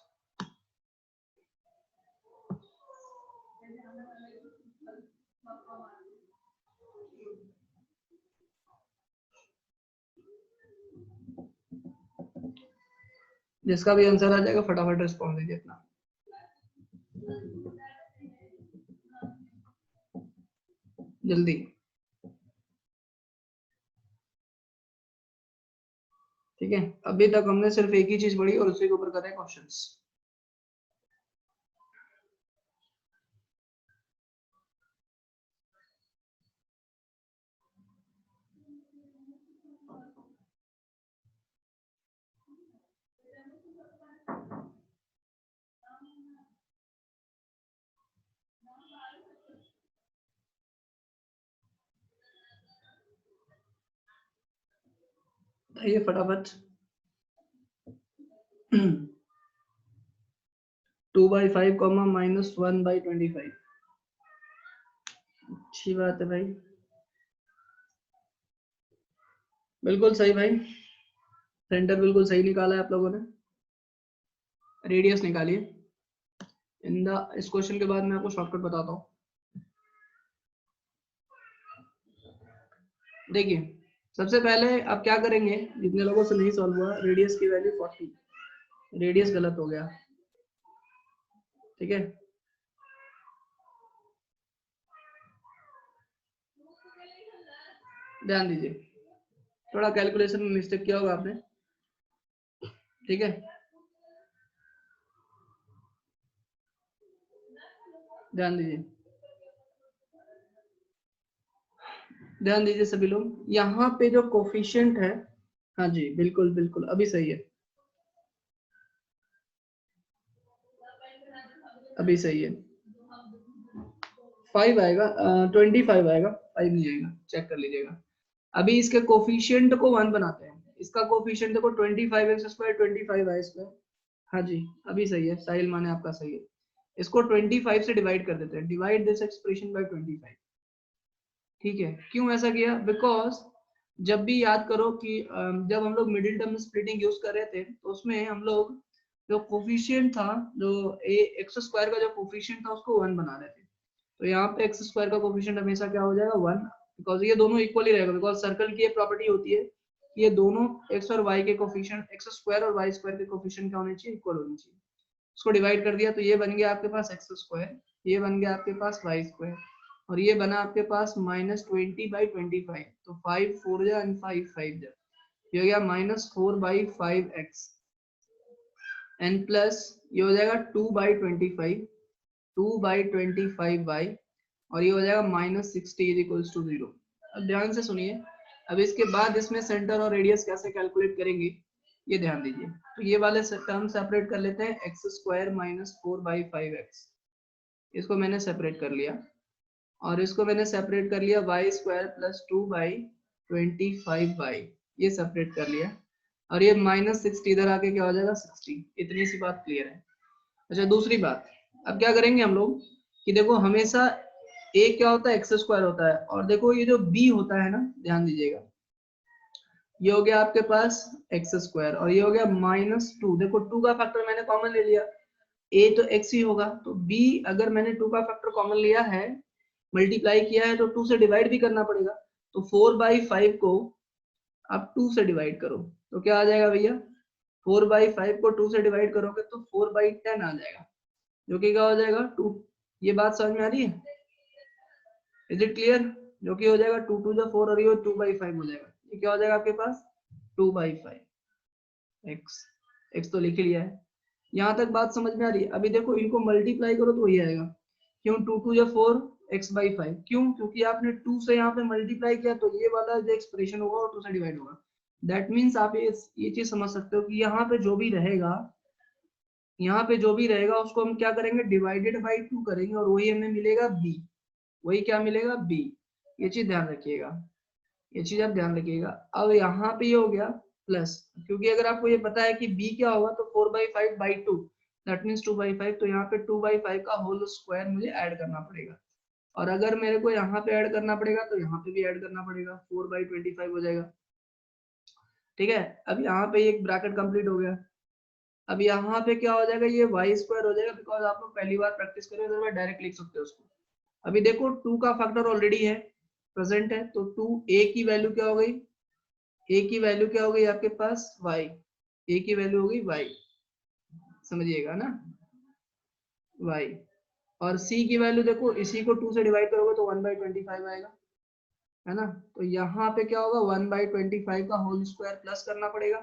जिसका भी आंसर आ जाएगा फटाफट रिस्पॉन्ड दीजिए अपना। जल्दी। ठीक है, अभी तक हमने सिर्फ एक ही चीज पढ़ी और उसी के ऊपर कर रहे हैं क्वेश्चंस। बताइए फटाफट। 2/5 कॉमा -1/25। अच्छी बात है भाई, बिल्कुल सही भाई। सेंटर बिल्कुल सही निकाला है आप लोगों ने। रेडियस निकालिए। इस क्वेश्चन के बाद मैं आपको शॉर्टकट बताता हूँ। देखिए, सबसे पहले आप क्या करेंगे, जितने लोगों से नहीं सॉल्व हुआ, रेडियस की वैल्यू 40, रेडियस गलत हो गया। ठीक है, ध्यान दीजिए, थोड़ा कैलकुलेशन में मिस्टेक किया होगा आपने। ठीक है, ध्यान दीजिए, ध्यान दीजिए सभी लोग। यहाँ पे जो कोफिशिएंट है, हाँ जी बिल्कुल बिल्कुल अभी सही है, अभी सही है। 5 आएगा, 25 आएगा, 5 नहीं आएगा, चेक कर लीजिएगा। अभी इसके कोफिशिएंट को 1 बनाते हैं। इसका कोफिशिएंट देखो 25x² 25y²। हाँ जी अभी सही है, साहिल माने आपका सही है। इसको 25 से डिवाइड कर देते हैं, डिवाइड दिस एक्सप्रेशन बाय 25। ठीक है, क्यों ऐसा किया? बिकॉज जब भी याद करो कि जब हम लोग मिडिल टर्म स्प्लिटिंग यूज कर रहे थे तो उसमें हम लोग जो कोफिशिएंट था, जो x² का जो कोफिशिएंट था उसको 1 बना रहे थे। तो यहाँ पे x² का कोफिशिएंट हमेशा क्या हो जाएगा 1, बिकॉज ये दोनों इक्वली रहेगा। बिकॉज सर्कल की ये प्रॉपर्टी होती है कि ये दोनों x और y के कोफिशिएंट, x² और y² के कोफिशिएंट क्या होने चाहिए? इक्वल होने चाहिए। उसको डिवाइड कर दिया तो ये बन गया आपके पास x², ये बन गया आपके पास y², और ये बना आपके पास -20/25। तो 5 4 जा एंड 5 5 जा, ये हो गया -4/5x एंड प्लस ये हो जाएगा 2/25, 2/25y, और ये हो जाएगा -60 = 0। अब ध्यान से सुनिए, अब इसके बाद इसमें सेंटर और रेडियस कैसे कैलकुलेट करेंगे ये ध्यान दीजिए। तो ये वाले टर्म सेपरेट कर लेते हैं, x² - 4/5x, इसको मैंने सेपरेट कर लिया, और इसको मैंने सेपरेट कर लिया y² + 2/25y, ये सेपरेट कर लिया, और ये -60 इधर आके क्या हो जाएगा 60। इतनी सी बात क्लियर है। अच्छा दूसरी बात, अब क्या करेंगे हम लोग कि देखो हमेशा a क्या होता है? x² होता है, और देखो ये जो b होता है ना, ध्यान दीजिएगा, ये हो गया आपके पास x² और ये हो गया -2। देखो 2 का फैक्टर मैंने कॉमन ले लिया, a तो x ही होगा, तो b अगर मैंने 2 का फैक्टर कॉमन लिया है, मल्टीप्लाई किया है, तो 2 से डिवाइड भी करना पड़ेगा। तो 4/5 को आप 2 से डिवाइड करो तो क्या आ जाएगा भैया? 4/5 को 2 से डिवाइड करोगे तो 4/10 आ जाएगा, जो कि क्या हो जाएगा 2 ये बात समझ में आ रही है? Is it clear? जो कि हो जाएगा 2 2 4 और ये 2/5 हो जाएगा। ये क्या हो जाएगा आपके पास 2/5 x। x तो लिख लिया है। यहाँ तक बात समझ में आ रही है? अभी देखो इनको मल्टीप्लाई करो तो वही आएगा। क्यों 2 2 4 x/5? क्यों? क्योंकि आपने 2 से यहाँ पे मल्टीप्लाई किया तो ये वाला जो एक्सप्रेशन होगा वो 2 से डिवाइड होगा। दैट मीन्स आप ये चीज समझ सकते हो कि यहाँ पे जो भी रहेगा, यहाँ पे जो भी रहेगा उसको हम क्या करेंगे, डिवाइडेड बाई 2 करेंगे और वही हमें मिलेगा b। वही क्या मिलेगा b। ये चीज ध्यान रखिएगा, ये चीज आप ध्यान रखिएगा। अब यहाँ पे ये हो गया प्लस, क्योंकि अगर आपको ये पता है कि b क्या होगा तो 4/5/2 दैट मीन्स 2/5, तो यहाँ पे 2/5 का होल स्क्वायर मुझे ऐड करना पड़ेगा। और अगर मेरे को यहाँ पे ऐड करना पड़ेगा तो यहाँ पे भी ऐड करना पड़ेगा, 4/25 हो जाएगा। ठीक है, अब यहाँ पे एक ब्रैकेट कंप्लीट हो गया। अब यहाँ पे क्या हो जाएगा, ये y² हो जाएगा, बिकॉज आप लोग पहली बार प्रैक्टिस करें तो डायरेक्ट लिख सकते हो उसको। अभी देखो 2 का फैक्टर ऑलरेडी है, प्रेजेंट है, तो 2 a की वैल्यू क्या हो गई, a की वैल्यू क्या हो गई आपके पास y, a की वैल्यू हो गई y, समझिएगा ना y। और c की वैल्यू देखो, इसी को 2 से डिवाइड करोगे तो 1/25 आएगा, है ना। तो यहाँ पे क्या होगा 1/25 का होल स्क्वायर प्लस करना पड़ेगा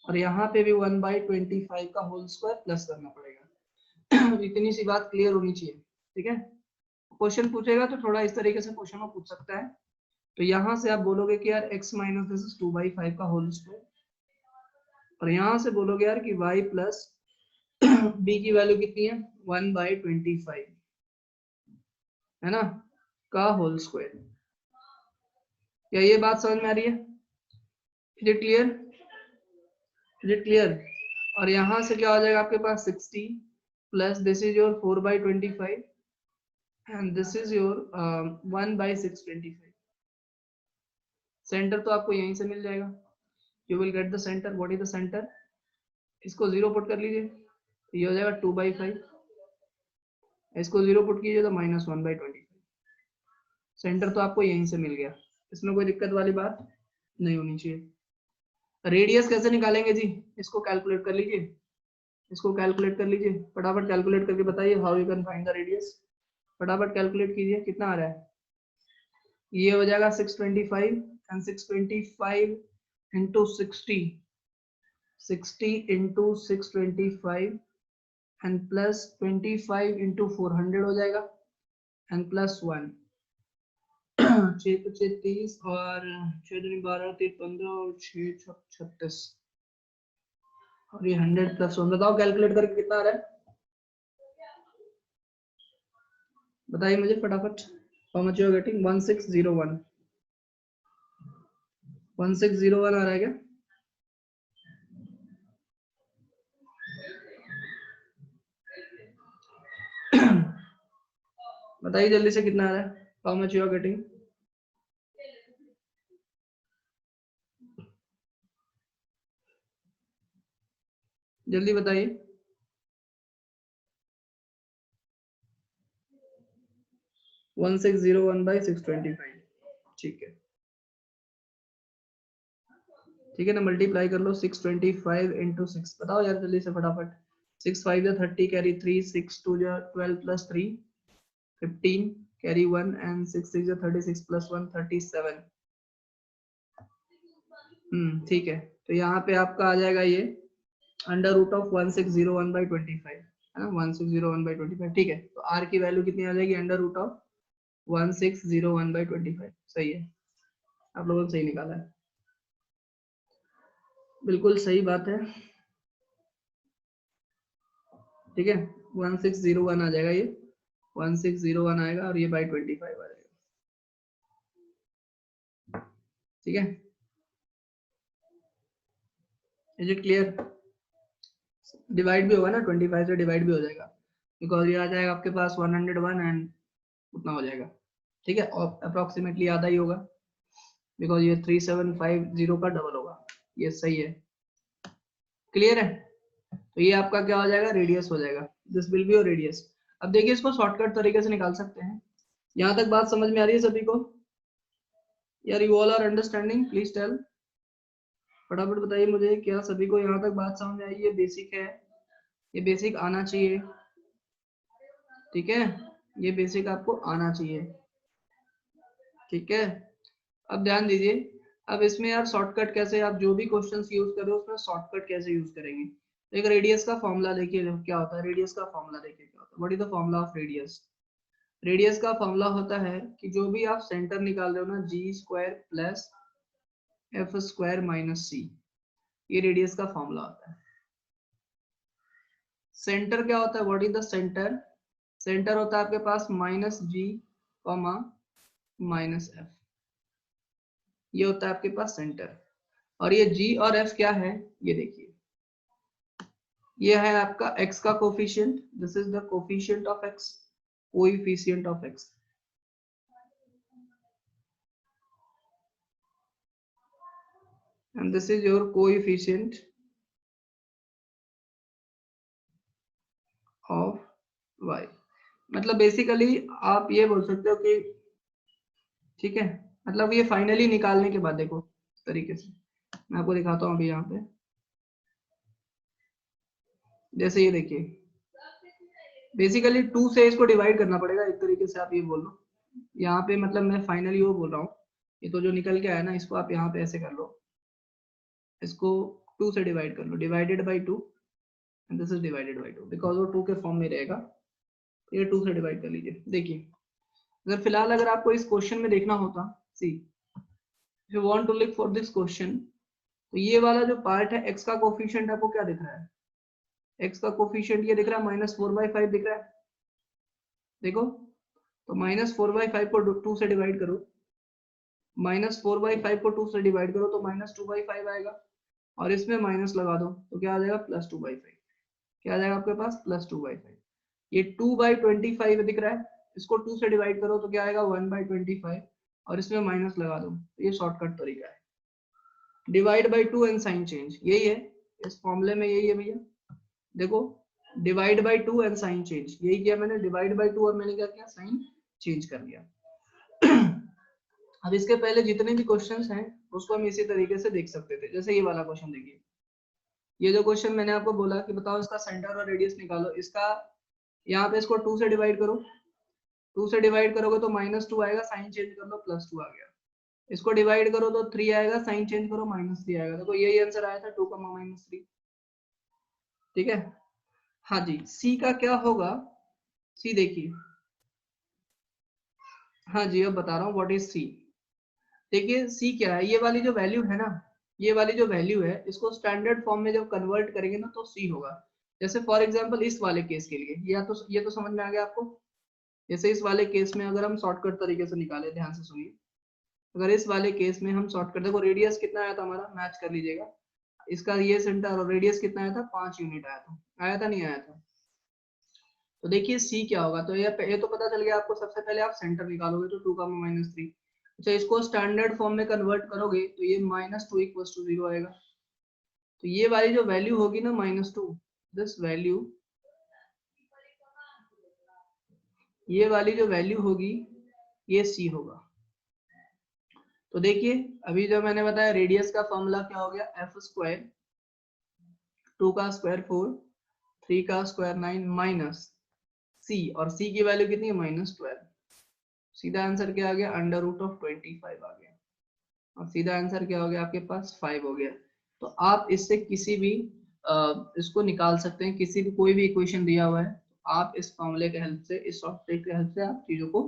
और यहाँ पे भी 1/25 का होल स्क्वायर प्लस करना पड़ेगा। इतनी सी बात क्लियर होनी चाहिए, ठीक है। क्वेश्चन पूछेगा तो थोड़ा इस तरीके से क्वेश्चन पूछ सकता है। तो यहाँ से आप बोलोगे कि यार x माइनस दिस इज 2/5 का होल स्क्वायर, और यहाँ से बोलोगे यार कि y प्लस b की वैल्यू कितनी है 1/25, है ना, का होल स्क्वायर। क्या ये बात समझ में आ रही है? Is it clear? Is it clear? और यहाँ से क्या हो जाएगा आपके पास 60 plus this is your 4/25 and this is your 1/625। Centre तो आपको यहीं से मिल जाएगा, you will get the center। what is the center? इसको 0 पुट कर लीजिए तो ये हो जाएगा 2/5, इसको 0 पुट कीजिए तो -1/25। सेंटर तो आपको यहीं से मिल गया, इसमें कोई दिक्कत वाली बात नहीं होनी चाहिए। रेडियस कैसे निकालेंगे जी, इसको कैलकुलेट कर लीजिए, इसको कैलकुलेट कर लीजिए, फटाफट कैलकुलेट करके बताइए how you can find the radius. फटाफट कैलकुलेट कीजिए कितना आ रहा है। ये हो जाएगा 625 and 625 into 60 into 625 and plus 25 into 400 हो जाएगा and plus 1। 6 तो 30 और 6 दूनी 12 3 15 और 6 36 और ये 100 प्लस 1। बताओ कैलकुलेट करके कितना आ रहा है, बताइए मुझे फटाफट। How much you are getting? 1601 1601 आ रहा है क्या? बताइए जल्दी से कितना आ रहा है, how much you are getting? जल्दी बताइए। 1601/625, ठीक है, ठीक है ना। मल्टीप्लाई कर लो 625 into 6, बताओ यार जल्दी से फटाफट। 6 5 या 30 कैरी 3, 6 2 या 12 प्लस 3 15 कैरी 1 and 6 6 या 36 प्लस 1 37। ठीक है, तो यहाँ पे आपका आ जाएगा ये अंडर रूट ऑफ 1601/25, है ना, 1601/25। ठीक है, तो r की वैल्यू कितनी आ जाएगी अंडर रूट ऑफ 1601/25। सही है, आप लोगों ने सही निकाला है, बिल्कुल सही बात है। ठीक है, 1601 आ जाएगा, ये 1601 आएगा और ये बाई 25 आ जाएगा। ठीक है, इज इट क्लियर? डिवाइड भी होगा ना, 25 से डिवाइड भी हो जाएगा, बिकॉज ये आ जाएगा आपके पास 101 एंड उतना हो जाएगा। ठीक है, और अप्रोक्सीमेटली आधा ही होगा, बिकॉज ये 3750 का डबल होगा। ये सही है, क्लियर है। तो ये आपका क्या हो जाएगा, रेडियस हो जाएगा, this will be your radius. अब देखिए इसको शॉर्टकट तरीके से निकाल सकते हैं। यहाँ तक बात समझ में आ रही है सभी को? यार you all are understanding, please tell, फटाफट बताइए मुझे, क्या सभी को यहाँ तक बात समझ में आई? ये बेसिक है, ये बेसिक आना चाहिए। ठीक है, ये बेसिक आपको आना चाहिए। ठीक है, अब ध्यान दीजिए, अब इसमें यार शॉर्टकट कैसे, आप जो भी क्वेश्चंस यूज कर रहे हो उसमें शॉर्टकट कैसे यूज करेंगे। एक रेडियस का फॉर्मूला देखिए क्या होता है, रेडियस का फॉर्मूला देखिए क्या होता है, what is the formula of radius. Radius का फॉर्मूला होता है कि जो भी आप सेंटर निकाल रहे हो ना, g square plus f square minus c, ये रेडियस का फॉर्मूला होता है। सेंटर क्या होता है, what is the centre, centre होता है आपके पास माइनस जी कॉमा माइनस एफ, ये होता है आपके पास सेंटर। और ये g और f क्या है, ये देखिए, ये है आपका x का coefficient, this is the coefficient of x, coefficient of x, and this is your coefficient of y। मतलब बेसिकली आप ये बोल सकते हो कि, ठीक है, मतलब ये फाइनली निकालने के बाद देखो इस तरीके से मैं आपको दिखाता हूँ अभी यहाँ पे, जैसे ये देखिए, बेसिकली 2 से इसको डिवाइड करना पड़ेगा, एक तरीके से आप ये बोल लो यहाँ पे, मतलब मैं फाइनली वो बोल रहा हूँ, ये तो जो निकल के आया ना, इसको आप यहाँ पे ऐसे कर लो, इसको 2 से डिवाइड कर लो, divided by 2, and this is divided by 2, because वो 2 के फॉर्म में रहेगा, ये 2 से डिवाइड कर लीजिए। देखिए, अगर फिलहाल अगर आपको इस क्वेश्चन में देखना होता, see if you want to look for this question, तो ये वाला जो पार्ट है x का कोफिशिएंट आपको क्या दिख रहा है, x का कोफिशिएंट ये दिख रहा है -4/5 दिख रहा है, देखो, तो -4/5 को 2 से डिवाइड करो, -4/5 को 2 से डिवाइड करो तो -2/5 आएगा, और इसमें माइनस लगा दो तो क्या आ जाएगा +2/5, क्या आ जाएगा आपके पास +2/5। ये 2/25 दिख रहा है, इसको 2 से डिवाइड करो तो क्या आएगा 1/25, और इसमें माइनस लगा दो, तो ये शॉर्टकट तरीका है, divide by 2 and sign change, यही है इस फॉर्मूले में, यही है भैया, देखो, divide by 2 and sign change, यही किया मैंने, डिवाइड बाई 2 और मैंने क्या किया, साइन चेंज कर लिया। अब इसके पहले जितने भी क्वेश्चंस हैं उसको हम इसी तरीके से देख सकते थे, जैसे ये वाला क्वेश्चन देखिए, ये जो क्वेश्चन मैंने आपको बोला कि बताओ इसका सेंटर और रेडियस निकालो, इसका यहाँ पे इसको 2 से डिवाइड करो, 2 से डिवाइड करोगे तो -2 आएगा, साइन चेंज कर लो +2 आ गया, इसको डिवाइड करो तो 3 आएगा, साइन चेंज करो -3 आएगा, देखो यही आंसर आया था 2, -3। ठीक है, हाँ जी, सी का क्या होगा, सी देखिए, हाँ जी अब बता रहा हूँ व्हाट इज सी। देखिए सी क्या है, ये वाली जो वैल्यू है ना, ये वाली जो वैल्यू है, इसको स्टैंडर्ड फॉर्म में जब कन्वर्ट करेंगे ना तो सी होगा। जैसे फॉर एग्जांपल इस वाले केस के लिए, या तो ये तो समझ में आ गया आपको, जैसे इस वाले केस में अगर हम शॉर्टकट तरीके से निकाले, ध्यान से सुनिए, अगर इस वाले केस में हम शॉर्टकट, देखो रेडियस कितना आया था हमारा, मैच कर लीजिएगा, इसका ये सेंटर और रेडियस कितना आया था, 5 यूनिट आया था, आया था नहीं आया था, तो देखिए सी क्या होगा, तो ये तो पता चल गया आपको, सबसे पहले आप सेंटर निकालोगे तो 2, -3, अच्छा इसको स्टैंडर्ड फॉर्म में कन्वर्ट करोगे तो ये -2 = 0 आएगा, तो ये वाली जो वैल्यू होगी ना -2, दिस वैल्यू, ये वाली जो वैल्यू होगी ये सी होगा। तो देखिए अभी जो मैंने बताया, रेडियस का फॉर्मूला क्या हो गया, f², 2 का स्क्वायर 4, 3 का स्क्वायर 9 माइनस सी, और सी की वैल्यू कितनी है -12, सीधा आंसर क्या आ गया, √25 आ गया, और सीधा आंसर क्या हो गया आपके पास 5 हो गया। तो आप इससे किसी भी इसको निकाल सकते हैं, किसी भी कोई भी इक्वेशन दिया हुआ है तो आप इस फॉर्मूले के हेल्प से, इस शॉर्टकट के हेल्प से आप चीजों को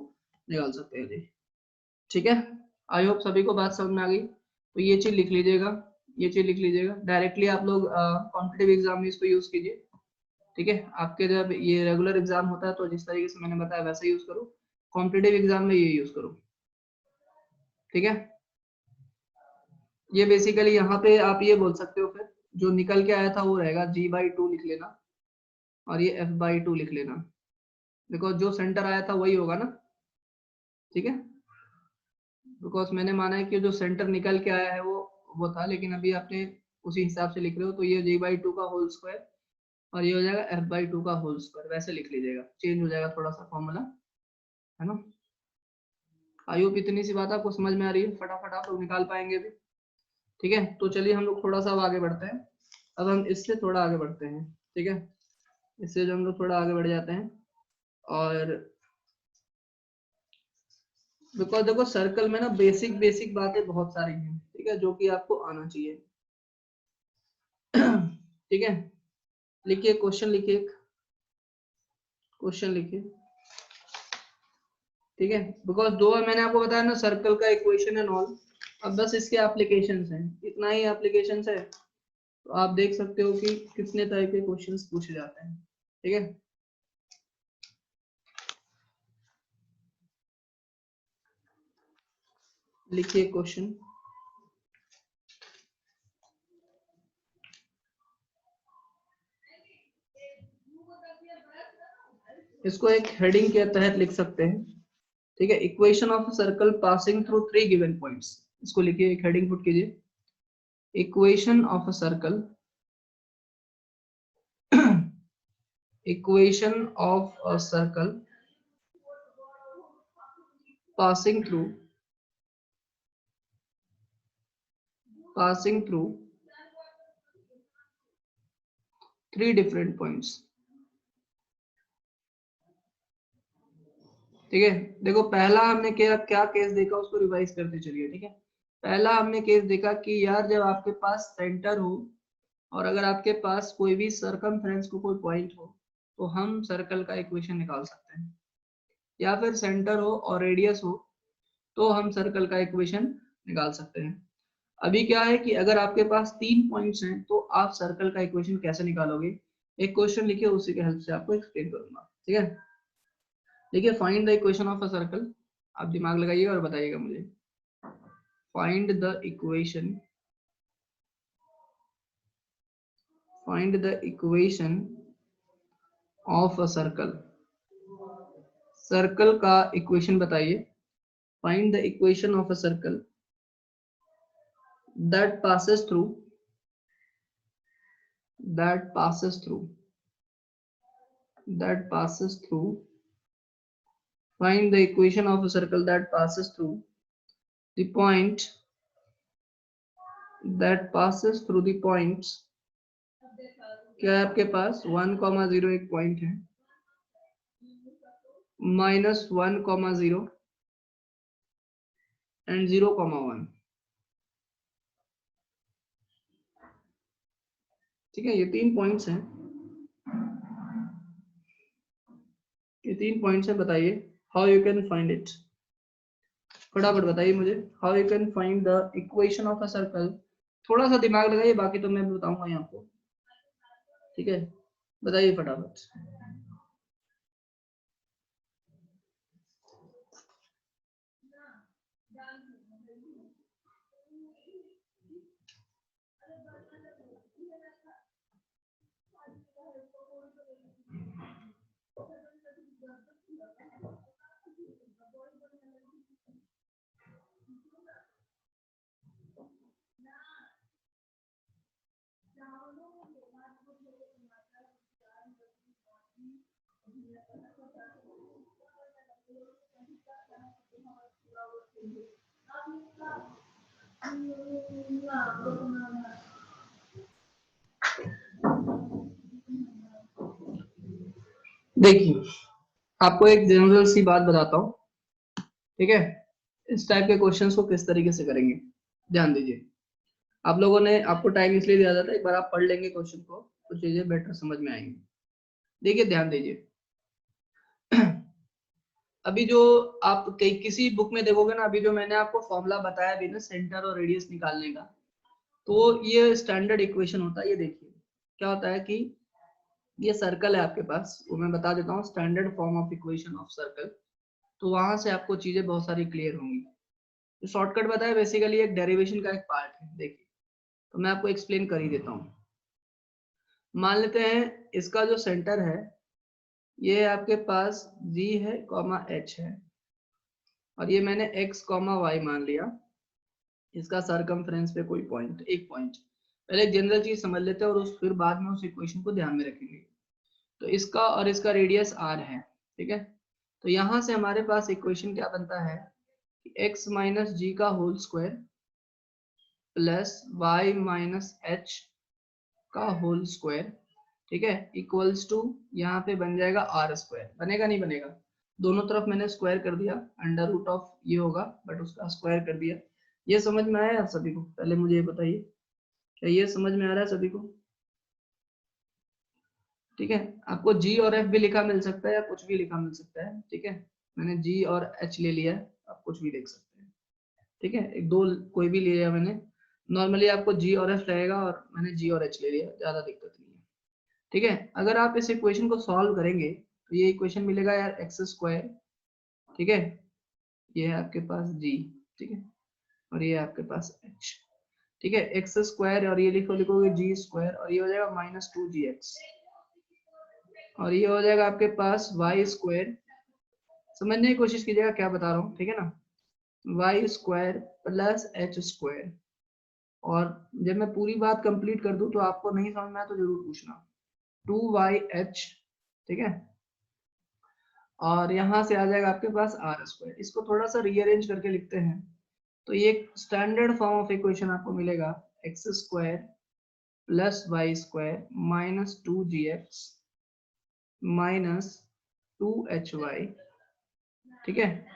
निकाल सकते हैं जी। ठीक है, आई होप सभी को बात समझ में आ गई, तो ये चीज लिख लीजिएगा, ये चीज लिख लीजिएगा, डायरेक्टली आप लोग कॉम्पिटिटिव एग्जाम में इसको यूज कीजिए। ठीक है, आपके जब ये रेगुलर एग्जाम होता है तो जिस तरीके से मैंने बताया वैसा यूज करो, कॉम्पिटिटिव एग्जाम में ये यूज करो। ठीक है, ये बेसिकली यहाँ पे आप ये बोल सकते हो, फिर जो निकल के आया था वो रहेगा g/2 लिख लेना, और ये f/2 लिख लेना, बिकॉज जो सेंटर आया था वही होगा ना। ठीक है, बिकॉज मैंने माना है कि जो सेंटर निकल के आया है वो था, लेकिन अभी आपने उसी हिसाब से लिख रहे हो, तो ये g/2 का होल स्क्वायर और ये हो जाएगा f/2 का होल स्क्वायर, वैसे लिख लीजिएगा, चेंज हो जाएगा थोड़ा सा फॉर्मूला, है ना। आई होप इतनी सी बात आपको समझ में आ रही है, फटाफट आप लोग निकाल पाएंगे भी। ठीक है, तो चलिए हम लोग थोड़ा सा अब आगे बढ़ते हैं, अब हम इससे थोड़ा आगे बढ़ते हैं। ठीक है, इससे जो हम लोग थोड़ा आगे बढ़ जाते हैं, और बिकॉज देखो सर्कल में ना बेसिक बेसिक बातें बहुत सारी हैं, ठीक है, जो कि आपको आना चाहिए। ठीक है, लिखिए क्वेश्चन, लिखिए क्वेश्चन लिखिए, ठीक है। बिकॉज दो मैंने आपको बताया ना, सर्कल का इक्वेशन एंड ऑल, अब बस इसके एप्लीकेशंस हैं, इतना ही एप्लीकेशंस है। तो आप देख सकते हो कि कितने तरह के क्वेश्चंस पूछे जाते हैं, ठीक है। लिखिए क्वेश्चन, इसको एक हेडिंग के तहत लिख सकते हैं, ठीक है। Equation of a circle passing through 3 given points, इसको लिखिए, एक हेडिंग पुट कीजिए, equation of a circle, equation of a circle passing through 3 different points, ठीक है। देखो पहला हमने क्या केस देखा, उसको रिवाइज करते चलिए, ठीक है। पहला हमने केस देखा कि यार जब आपके पास सेंटर हो और अगर आपके पास कोई भी सर्कमफ्रेंस को कोई पॉइंट हो तो हम सर्कल का इक्वेशन निकाल सकते हैं, या फिर सेंटर हो और रेडियस हो तो हम सर्कल का इक्वेशन निकाल सकते हैं। अभी क्या है कि अगर आपके पास 3 पॉइंट्स हैं तो आप सर्कल का इक्वेशन कैसे निकालोगे, एक क्वेश्चन लिखिए, उसी के हेल्प से आपको एक्सप्लेन करूंगा, ठीक है। देखिए, find the equation of a circle, आप दिमाग लगाइएगा और बताइएगा मुझे। Find the equation of a circle, circle का इक्वेशन बताइए। Find the equation of a circle that passes through find the equation of a circle that passes through the points क्या है आपके पास 1,0 एक पॉइंट है, -1,0 एंड 0,1, ठीक है। ये 3 पॉइंट्स हैं, ये 3 पॉइंट्स हैं। बताइए how you can find it, फटाफट बताइए मुझे, how you can find the equation of a circle. थोड़ा सा दिमाग लगाइए, बाकी तो मैं बताऊंगा ही आपको, ठीक है। बताइए फटाफट। देखिए, आपको एक जनरल सी बात बताता हूँ, ठीक है। इस टाइप के क्वेश्चंस को किस तरीके से करेंगे, ध्यान दीजिए। आप लोगों ने, आपको टाइम इसलिए दिया जाता है, एक बार आप पढ़ लेंगे क्वेश्चन को तो चीजें बेटर समझ में आएंगी। देखिए ध्यान दीजिए, अभी जो आप किसी बुक में देखोगे ना, अभी जो मैंने आपको फॉर्मूला बताया भी ना सेंटर और रेडियस निकालने का, तो ये स्टैंडर्ड इक्वेशन होता है। ये देखिए क्या होता है कि ये सर्कल है आपके पास, वो मैं बता देता हूँ, standard form of equation of circle. तो वहां से आपको चीजें बहुत सारी क्लियर होंगी। तो शॉर्टकट बताया, बेसिकली एक डेरिवेशन का एक पार्ट है। देखिए, तो मैं आपको एक्सप्लेन कर ही देता हूँ। मान लेते हैं इसका जो सेंटर है ये आपके पास G है, H है, और ये मैंने x, y मान लिया। इसका सरकमफ्रेंस पे कोई पॉइंट, एक पॉइंट। पहले जनरल चीज समझ लेते हैं और फिर बाद में उस इक्वेशन को ध्यान में रखेंगे। तो इसका और इसका रेडियस r है, ठीक है। तो यहां से हमारे पास इक्वेशन क्या बनता है कि x माइनस जी का whole square plus y minus h का होल स्क्वायर, ठीक है, इक्वल्स टू यहाँ पे बन जाएगा आर स्क्वायर, बनेगा नहीं बनेगा, दोनों तरफ मैंने स्क्वायर कर दिया, अंडर रूट ऑफ ये होगा बट उसका स्क्वायर कर दिया। ये समझ में आया आप सभी को? पहले मुझे ये बताइए, क्या ये समझ में आ रहा है सभी को? ठीक है, आपको जी और एफ भी लिखा मिल सकता है या कुछ भी लिखा मिल सकता है, ठीक है, मैंने जी और एच ले लिया है, आप कुछ भी देख सकते हैं, ठीक है, एक दो कोई भी ले लिया मैंने, नॉर्मली आपको जी और एफ रहेगा और मैंने जी और एच ले लिया, ज्यादा दिक्कत नहीं है। ठीक है, अगर आप इस इक्वेशन को सॉल्व करेंगे तो ये इक्वेशन मिलेगा यार एक्स स्क्वायर, ठीक है, ये है आपके पास जी, ठीक है, और ये है आपके पास एच, ठीक है, एक्स स्क्वायर और ये लिखोगे जी स्क्वायर और ये हो जाएगा माइनस टू जी एक्स और ये हो जाएगा आपके पास वाई स्क्वायर, समझने की कोशिश कीजिएगा क्या बता रहा हूँ, ठीक है ना, y square plus h square, और जब मैं पूरी बात कंप्लीट कर दूं तो आपको नहीं समझ में आया तो जरूर पूछना, 2yh, ठीक है, और यहाँ से आ जाएगा आपके पास आर स्क्वायर, इसको थोड़ा सा रीअरेंज करके लिखते हैं तो ये स्टैंडर्ड फॉर्म ऑफ इक्वेशन आपको मिलेगा x square plus y square minus two g x minus two h y, ठीक है,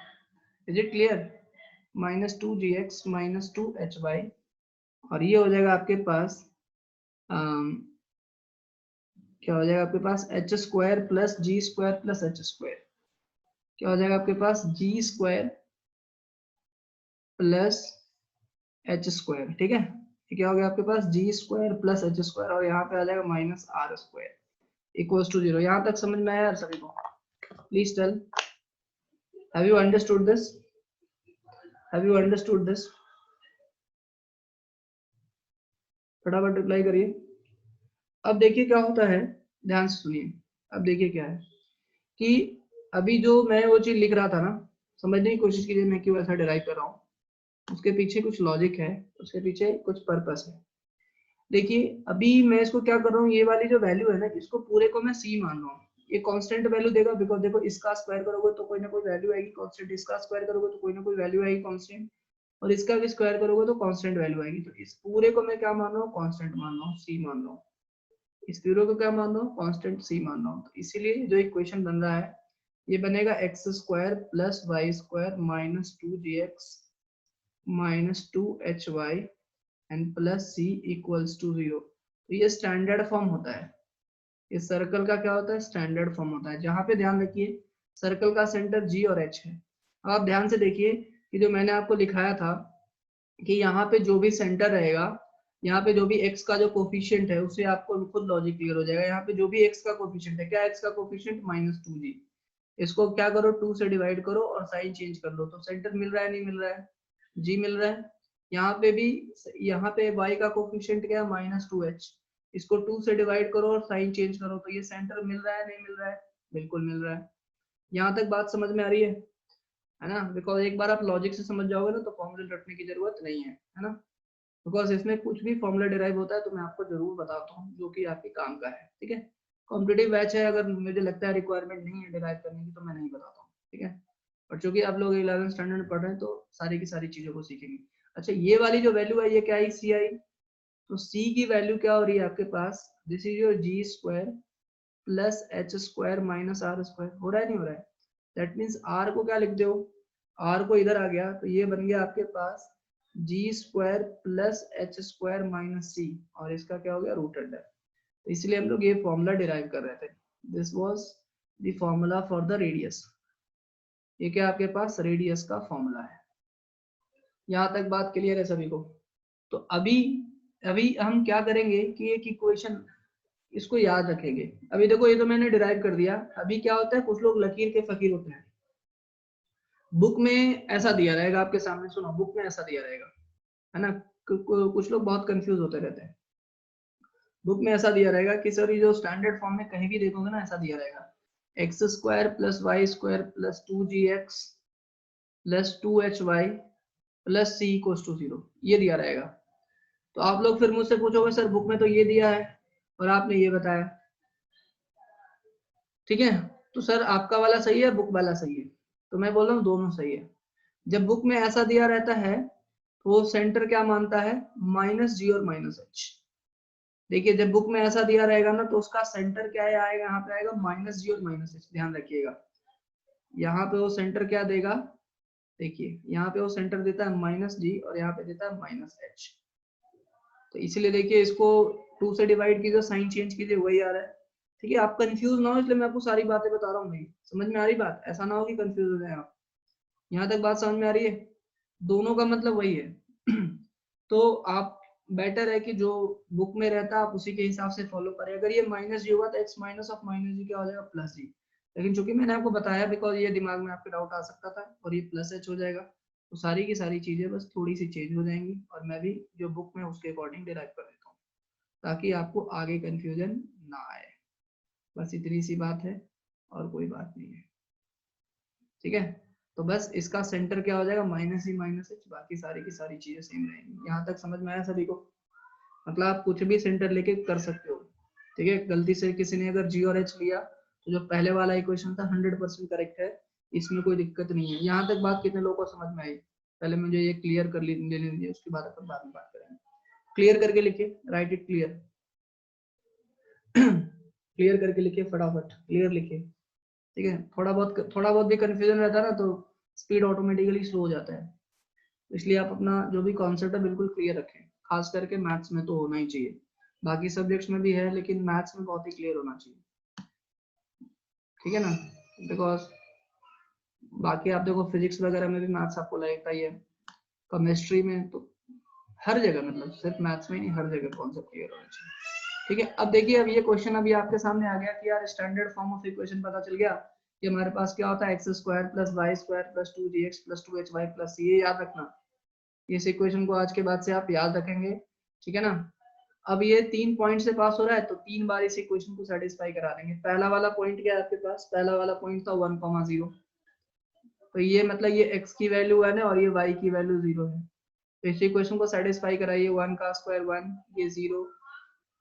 is it clear, minus two g x minus two h y, और ये हो जाएगा आपके पास क्या हो जाएगा आपके पास h square plus g square plus h square, क्या हो जाएगा आपके पास g square plus h square, ठीक है, क्या हो गया आपके पास g square plus h square और यहाँ पे आ जाएगा minus r square equals to zero. यहाँ तक समझ में आया सभी को? Please tell, have you understood this, have you understood this? फटाफट रिप्लाई करिए। अब देखिए क्या होता है, ध्यान से सुनिए, अब देखिए क्या है कि अभी जो मैं वो चीज लिख रहा था ना, समझने की कोशिश कीजिए मैं क्यों ऐसा डिराइव कर रहा हूँ, उसके पीछे कुछ लॉजिक है, उसके पीछे कुछ पर्पस है। देखिए अभी मैं इसको क्या कर रहा हूँ, ये वाली जो वैल्यू है ना, इसको पूरे को मैं सी मान रहा हूँ, ये कांस्टेंट वैल्यू देगा, बिकॉज देखो इसका स्क्वायर करोगे तो कोई ना कोई वैल्यू आएगी कांस्टेंट, इसका स्क्वायर करोगे तो कोई ना कोई वैल्यू आएगी कांस्टेंट, और इसका भी स्क्वायर करोगे तो कांस्टेंट वैल्यू आएगी, तो इस पूरे को मैं क्या मान रहा हूँ, कांस्टेंट मान रहा हूँ, सी मान रहा हूँ, इस पूरे को क्या मान रहा हूँ, कांस्टेंट सी मान रहा हूँ, तो इसीलिए जो इक्वेशन बन रहा है ये बनेगा x square plus y square minus two g x minus two h y and plus c equals to zero. तो ये स्टैंडर्ड फॉर्म होता है, इस सर्कल का क्या होता है, स्टैंडर्ड फॉर्म होता है, जहां पे ध्यान रखिए सर्कल का सेंटर जी और एच है। अब आप ध्यान से देखिए कि जो मैंने आपको लिखाया था कि यहाँ पे जो भी सेंटर रहेगा, यहाँ पे जो भी x का जो कोफिशिएंट है उसे आपको खुद लॉजिक क्लियर हो जाएगा, यहाँ पे जो भी x का कोफिशिएंट है, क्या x का कोफिशिएंट माइनस टू जी, इसको क्या करो 2 से डिवाइड करो और साइन चेंज कर लो, तो सेंटर मिल रहा है नहीं मिल रहा है, जी मिल रहा है, यहाँ पे भी, यहाँ पे y का कोफिशिएंट क्या है माइनस टू एच, इसको 2 से डिवाइड करो और साइन चेंज करो, तो ये सेंटर मिल रहा है नहीं मिल रहा है, बिल्कुल मिल रहा है। यहाँ तक बात समझ में आ रही है ना, बिकॉज एक बार आप लॉजिक से समझ जाओगे ना तो फॉर्मूले रटने की जरूरत नहीं है ना, बिकॉज इसमें कुछ भी फॉर्मूला डिराइव होता है तो मैं आपको जरूर बताता हूँ जो कि आपके काम का है, ठीक है, कॉम्पिटिटिव बैच है, अगर मुझे लगता है रिक्वायरमेंट नहीं है डिराइव करने की तो मैं नहीं बताता हूँ, ठीक है, और चूंकि आप लोग 11th स्टैंडर्ड में पढ़ रहे हैं तो सारी की सारी चीजों को सीखेंगे। अच्छा ये वाली जो वैल्यू है ये क्या आई, सी आई, तो सी की वैल्यू क्या हो रही है आपके पास, this is your g square plus h square minus r square, हो रहा है नहीं हो रहा है, दैट मीन्स आर को क्या लिख दो, आर को इधर आ गया तो ये बन गया आपके पास g square plus h square minus c, और इसका क्या हो गया रूट अंडर, तो इसलिए हम लोग ये फॉर्मूला डिराइव कर रहे थे, this was the formula for the radius, ये क्या आपके पास रेडियस का फॉर्मूला है। यहाँ तक बात क्लियर है सभी को? तो अभी अभी हम क्या करेंगे कि एक इक्वेशन इसको याद रखेंगे, अभी देखो ये तो मैंने डिराइव कर दिया, अभी क्या होता है कुछ लोग लकीर के फकीर होते हैं, बुक में ऐसा दिया रहेगा आपके सामने, सुनो बुक में ऐसा दिया रहेगा, है ना, कुछ लोग बहुत कंफ्यूज होते रहते हैं, बुक में ऐसा दिया रहेगा कि सर ये जो स्टैंडर्ड फॉर्म में कहीं भी देखोगे ना ऐसा दिया रहेगा x square plus y square plus two g x plus two h y plus c equals to zero, ये दिया रहेगा, तो आप लोग फिर मुझसे पूछोगे सर बुक में तो ये दिया है और आपने ये बताया, ठीक है, तो सर आपका वाला सही है बुक वाला सही है, तो मैं बोल रहा हूँ दोनों सही है। जब बुक में ऐसा दिया रहता है तो सेंटर क्या मानता है माइनस जी और माइनस एच, देखिए जब बुक में ऐसा दिया रहेगा ना तो उसका सेंटर क्या है आएगा, यहाँ पे आएगा -g और -h, ध्यान रखिएगा। यहाँ पे वो सेंटर क्या देगा, देखिए यहाँ पे वो सेंटर देता है -g और यहाँ पे देता है -h। तो इसलिए देखिए इसको 2 से डिवाइड कीजिए, साइन चेंज कीजिए, वही आ रहा है। ठीक है, आप कंफ्यूज ना हो, इसलिए मैं आपको सारी बातें बता रहा हूँ भाई, समझ में आ रही बात, ऐसा ना हो कि कंफ्यूज हो जाए आप। यहाँ तक बात समझ में आ रही है, दोनों का मतलब वही है। तो आप बेटर है कि जो बुक में रहता है आप उसी के हिसाब से फॉलो करें। अगर ये -g होगा तो x माइनस ऑफ -g क्या हो जाएगा, +g। लेकिन चूंकि मैंने आपको बताया, बिकॉज ये दिमाग में आपके डाउट आ सकता था, और ये +h हो जाएगा, तो सारी की सारी चीजें बस थोड़ी सी चेंज हो जाएंगी, और मैं भी जो बुक में उसके अकॉर्डिंग डिराइव कर देता हूँ, ताकि आपको आगे कंफ्यूजन ना आए। बस इतनी सी बात है, और कोई बात नहीं है। ठीक है, तो बस इसका सेंटर क्या हो जाएगा, -g-h, बाकी सारी की सारी चीजें सेम रहेंगी। यहाँ तक समझ में आया सभी को? मतलब आप कुछ भी सेंटर लेके कर सकते हो। ठीक है, गलती से किसी ने अगर g और h लिया तो जो पहले वाला इक्वेशन था 100% करेक्ट है, इसमें कोई दिक्कत नहीं है। यहाँ तक बात कितने लोगों को समझ में आई? पहले मुझे ये क्लियर कर लेने दीजिए, उसके बाद अपन बाद में बात करेंगे। क्लियर करके लिखिए, राइट इट क्लियर। क्लियर करके लिखिए फटाफट, क्लियर लिखिए। ठीक है, थोड़ा बहुत भी कंफ्यूजन रहता है ना तो स्पीड ऑटोमेटिकली स्लो हो जाता है, इसलिए आप अपना जो भी कॉन्सेप्ट है बिल्कुल क्लियर रखें, खास करके मैथ्स में तो होना ही चाहिए, बाकी सब्जेक्ट्स में भी है लेकिन मैथ्स में बहुत ही क्लियर होना चाहिए। ठीक है ना, बिकॉज बाकी आप देखो फिजिक्स वगैरह में भी मैथ्स आपको लगता ही है, केमिस्ट्री में तो हर जगह, मतलब सिर्फ मैथ्स में नहीं, हर जगह कॉन्सेप्ट क्लियर होना चाहिए। ठीक है, अब देखिए, अब ये क्वेश्चन अभी आपके सामने आ गया कि यार स्टैंडर्ड फॉर्म ऑफ इक्वेशन पता चल गया कि हमारे पास क्या होता है, x square plus y square plus 2gx plus 2hy plus c, ये याद रखना। इस इक्वेशन को आज के बाद से आप याद रखेंगे। ठीक है ना, अब ये 3 पॉइंट से पास हो रहा है तो 3 बार इस इक्वेशन को सेटिस्फाई करा देंगे। पहला वाला पॉइंट क्या है आपके पास, पहला वाला पॉइंट था 1,0, तो ये मतलब ये x की वैल्यू 1 है और ये y की वैल्यू 0 है, तो इस इक्वेशन को सेटिस्फाई कराइए, 1 का स्क्वायर 1, ये 0,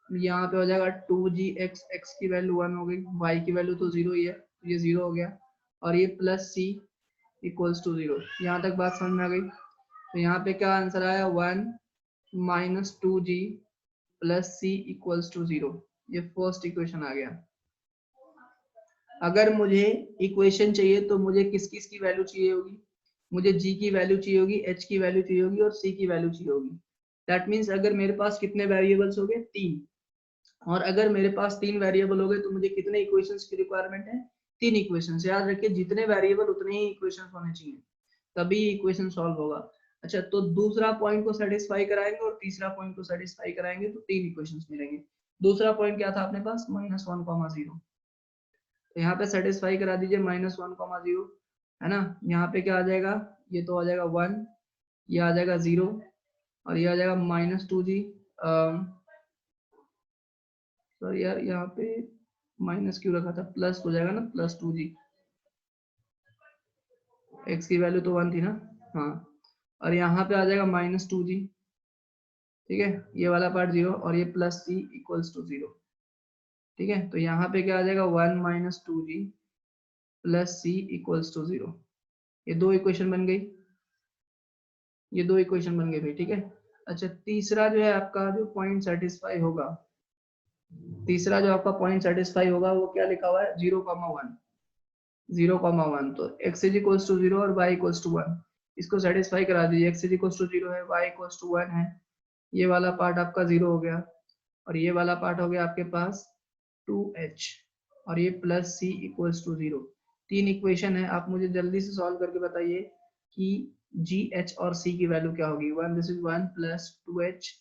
यहाँ पे हो जाएगा 2gx, x की वैल्यू 1 हो गई, y की वैल्यू तो 0 ही है, तो ये 0 हो गया, और ये प्लस c इक्वल्स टू 0। यहाँ तक बात समझ में आ गई? तो यहाँ पे क्या आंसर आया, 1 minus 2g plus c equals to 0, ये फर्स्ट इक्वेशन आ गया। अगर मुझे इक्वेशन चाहिए तो मुझे किस किस की वैल्यू चाहिए होगी, मुझे g की वैल्यू चाहिए होगी, h की वैल्यू चाहिए होगी और c की वैल्यू चाहिए होगी। दैट मीन्स अगर मेरे पास कितने वेरिएबल्स हो गए, 3, और अगर मेरे पास 3 वेरिएबल हो गए तो मुझे कितने इक्वेशंस की रिक्वायरमेंट है, 3 इक्वेशंस। याद रखिए जितने वेरिएबल उतने ही इक्वेशंस होने चाहिए, तभी इक्वेशन सॉल्व होगा। अच्छा, तो दूसरा पॉइंट को सेटिस्फाई कराएंगे और तीसरा पॉइंट को सेटिस्फाई कराएंगे तो 3 इक्वेशंस मिलेंगे। दूसरा पॉइंट क्या था अपने पास, -1,0, तो यहाँ पे सेटिस्फाई करा दीजिए, -1,0, है ना। यहाँ पे क्या आ जाएगा, ये तो आ जाएगा 1, ये आ जाएगा 0, और ये आ जाएगा -2g। सॉरी यार, यहाँ पे माइनस क्यों रखा था, प्लस हो जाएगा ना, +2g, x की वैल्यू तो 1 थी ना, हाँ, और यहाँ पे आ जाएगा -2g। ठीक है, ये वाला पार्ट 0 और ये प्लस c इक्वल्स टू 0। ठीक है, तो यहाँ पे क्या आ जाएगा, 1 minus 2g plus c equals to 0। ये दो इक्वेशन बन गई, ये दो इक्वेशन बन गई भाई। ठीक है, अच्छा, तीसरा जो है आपका जो पॉइंट सेटिस्फाई होगा, तीसरा जो आपका पॉइंट सेटिस्फाई होगा वो क्या लिखा हुआ है, 0,1, 0,1, तो x इज इक्वल्स टू 0 और y इक्वल्स टू 1, इसको सेटिस्फाई करा दीजिए। x इज इक्वल्स टू 0 है, y इक्वल्स टू 1 है, ये वाला पार्ट आपका 0 हो गया, और ये वाला पार्ट हो गया आपके पास 2h, और ये plus c equals to 0। 3 equation है, आप मुझे जल्दी से सॉल्व करके बताइए कि g, h और c की वैल्यू क्या होगी। 1, this is 1 plus 2h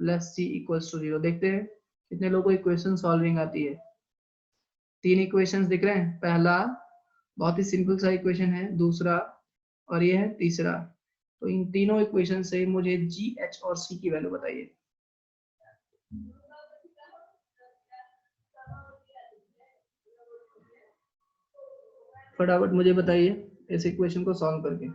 plus c equals to 0। देखते हैं कितने लोगों को इक्वेशन सॉल्विंग आती है। 3 इक्वेशंस दिख रहे हैं, पहला बहुत ही सिंपल सा इक्वेशन है, दूसरा और ये है तीसरा। तो इन तीनों इक्वेशन से मुझे जी, एच और सी की वैल्यू बताइए। फटाफट मुझे बताइए इस इक्वेशन को सॉल्व करके।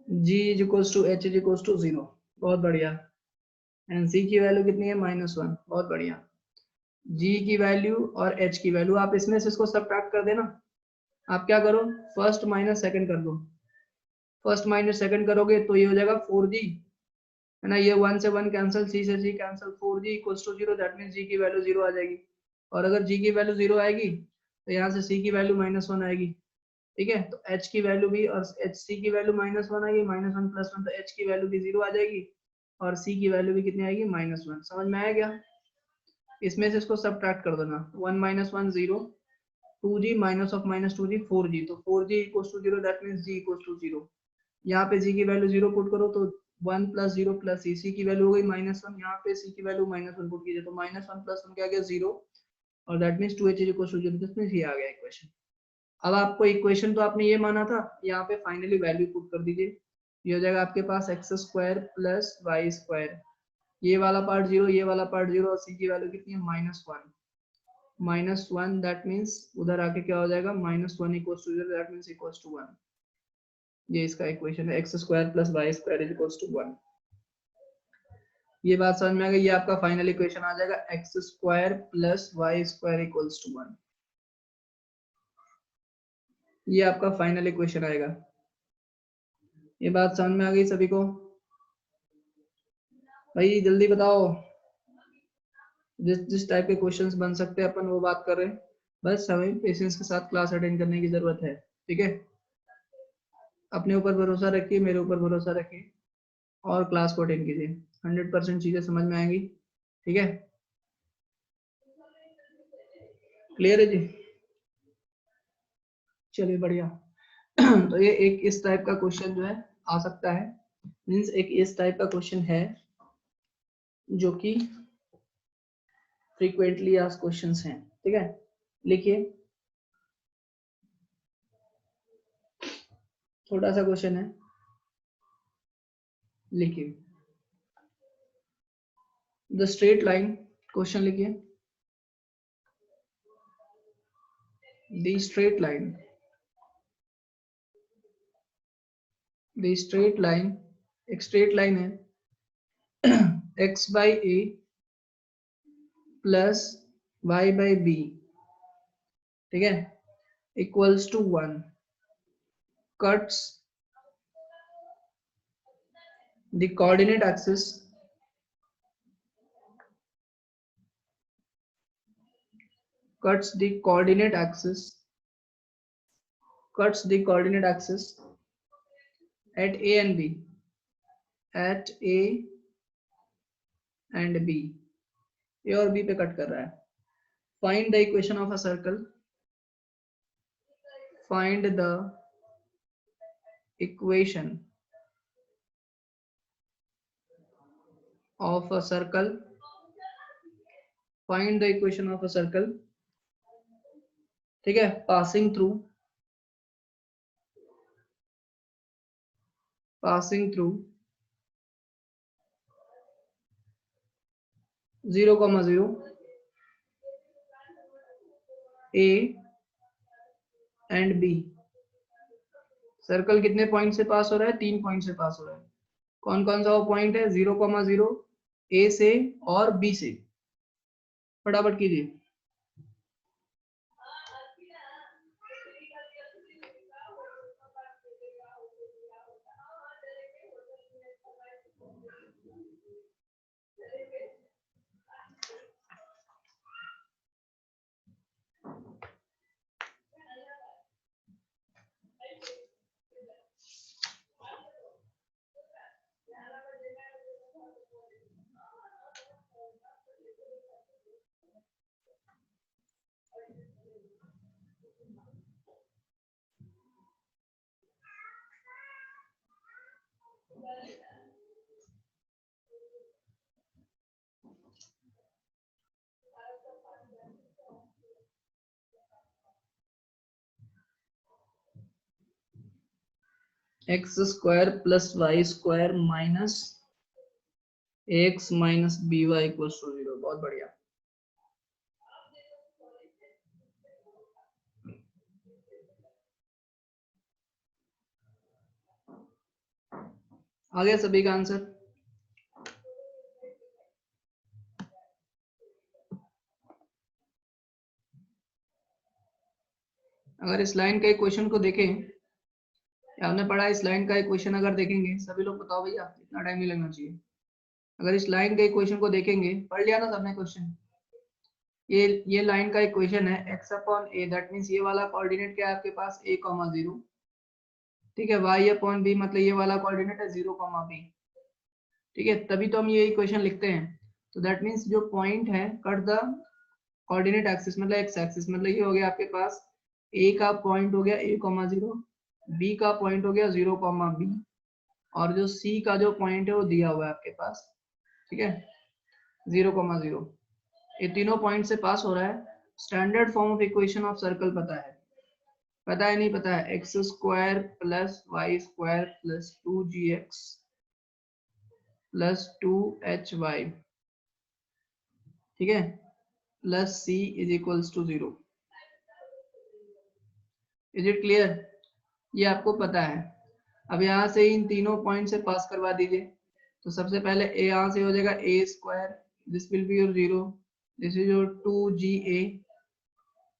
g is equals to h is equals to 0, बहुत बढ़िया। एंड c की वैल्यू कितनी है -1, बहुत बढ़िया। g की वैल्यू और h की वैल्यू आप इसमें से इसको सबट्रैक्ट कर देना। आप क्या करो, फर्स्ट माइनस सेकंड कर दो। फर्स्ट माइनस सेकंड करोगे तो ये हो जाएगा 4g, है ना, ये 1 से 1 कैंसिल, c से c cancel, 4g equals to 0, that means g की वैल्यू 0 आ जाएगी। और अगर g की वैल्यू 0 आएगी तो यहाँ से c की वैल्यू -1 आएगी, ठीक है। तो h की वैल्यू भी, और c की वैल्यू -1 आएगी, -1 + 1, तो h की वैल्यू भी 0 आ जाएगी और c की वैल्यू भी कितनी आएगी, -1। समझ में आया क्या? इसमें से इसको सबट्रैक्ट कर देना, 1 - 1 0, 2g minus of -2g 4g, तो 4g equals to 0, that means g equals to 0। यहाँ पे g की वैल्यू 0 पुट करो तो 1 + 0 + c की वैल्यू हो गई -1, यहाँ पे c की वैल्यू -1 पुट कीजिए तो -1 + 1 क्या आ गया 0, और that means 2h = 0, this means ये आ गया इक्वेशन। अब आपको इक्वेशन तो आपने ये माना था, यहाँ पे फाइनली वैल्यू पुट कर दीजिए। ये हो जाएगा आपके पास x² + y², ये वाला पार्ट 0, ये वाला पार्ट 0, और c की वैल्यू कितनी है -1, दैट मींस उधर आके क्या हो जाएगा, -1 = 0, दैट मींस इक्वल्स टू 1। ये इसका इक्वेशन है, x² + y² = 1। ये बात समझ में आ गई? ये आपका फाइनल इक्वेशन आ जाएगा, x² + y² = 1। ये आपका फाइनल इक्वेशन आएगा। ये बात समझ में आ गई सभी को? भाई जल्दी बताओ, जिस जिस टाइप के क्वेश्चंस बन सकते हैं अपन वो बात कर रहे हैं। बस हमें पेशेंस के साथ क्लास अटेंड करने की जरूरत है, ठीक है। अपने ऊपर भरोसा रखिए, मेरे ऊपर भरोसा रखिए और क्लास को अटेंड कीजिए, 100% चीजें समझ में आएंगी, ठीक है। क्लियर है जी? चलिए बढ़िया। तो ये एक इस टाइप का क्वेश्चन जो है आ सकता है, मीन्स एक इस टाइप का क्वेश्चन है जो कि फ्रीक्वेंटली आस्क्ड क्वेश्चंस हैं, ठीक है। लिखिए, छोटा सा क्वेश्चन है, लिखिए द स्ट्रेट लाइन, क्वेश्चन लिखिए the straight line, the straight line, एक स्ट्रेट लाइन है x/a प्लस y/b, ठीक है, equals to 1, cuts the coordinate axis, cuts the coordinate axis, cuts the coordinate axis at a and b, at a and b, a और b पे cut कर रहा है। find the equation of a circle, find the equation of a circle, find the equation of a circle, ठीक है, passing through 0,0 a and b। Circle कितने point से पास हो रहा है, 3 पॉइंट से पास हो रहा है। कौन कौन सा वो पॉइंट है, 0,0, a से और b से, फटाफट कीजिए। x² + y² minus ax minus by equals to 0, बहुत बढ़िया। आ गया सभी का आंसर? अगर इस लाइन का एक क्वेश्चन को देखें, आपने पढ़ा इस लाइन का एक क्वेश्चन अगर देखेंगे, सभी लोग बताओ भैया, इतना टाइम नहीं लगना चाहिए। अगर इस लाइन के क्वेश्चन को देखेंगे, पढ़ लिया ना सबने क्वेश्चन? ये लाइन का एक क्वेश्चन है, x upon a, that means ये वाला कोऑर्डिनेट क्या है आपके पास, a, 0, ठीक है। y अपॉन b मतलब ये वाला कोऑर्डिनेट है 0, b, ठीक है। तभी तो हम ये इक्वेशन लिखते हैं। तो दैट मींस जो पॉइंट है कट द कोऑर्डिनेट एक्सिस मतलब x एक्सिस, मतलब ये हो गया आपके पास a का पॉइंट हो गया a, 0, b का पॉइंट हो गया 0, b, और जो c का जो पॉइंट है वो दिया हुआ है आपके पास, ठीक है, 0, 0। ये तीनों पॉइंट से पास हो रहा है। Standard form of equation of circle पता है? पता है नहीं पता है? X square plus y square plus 2gx plus 2hy, ठीक है, plus c is equals to 0। Is it clear? ये आपको पता है। अब यहाँ से इन तीनों पॉइंट से पास करवा दीजिए। तो सबसे पहले a यहाँ से हो जाएगा a square, this will be your 0, this is your 2ga,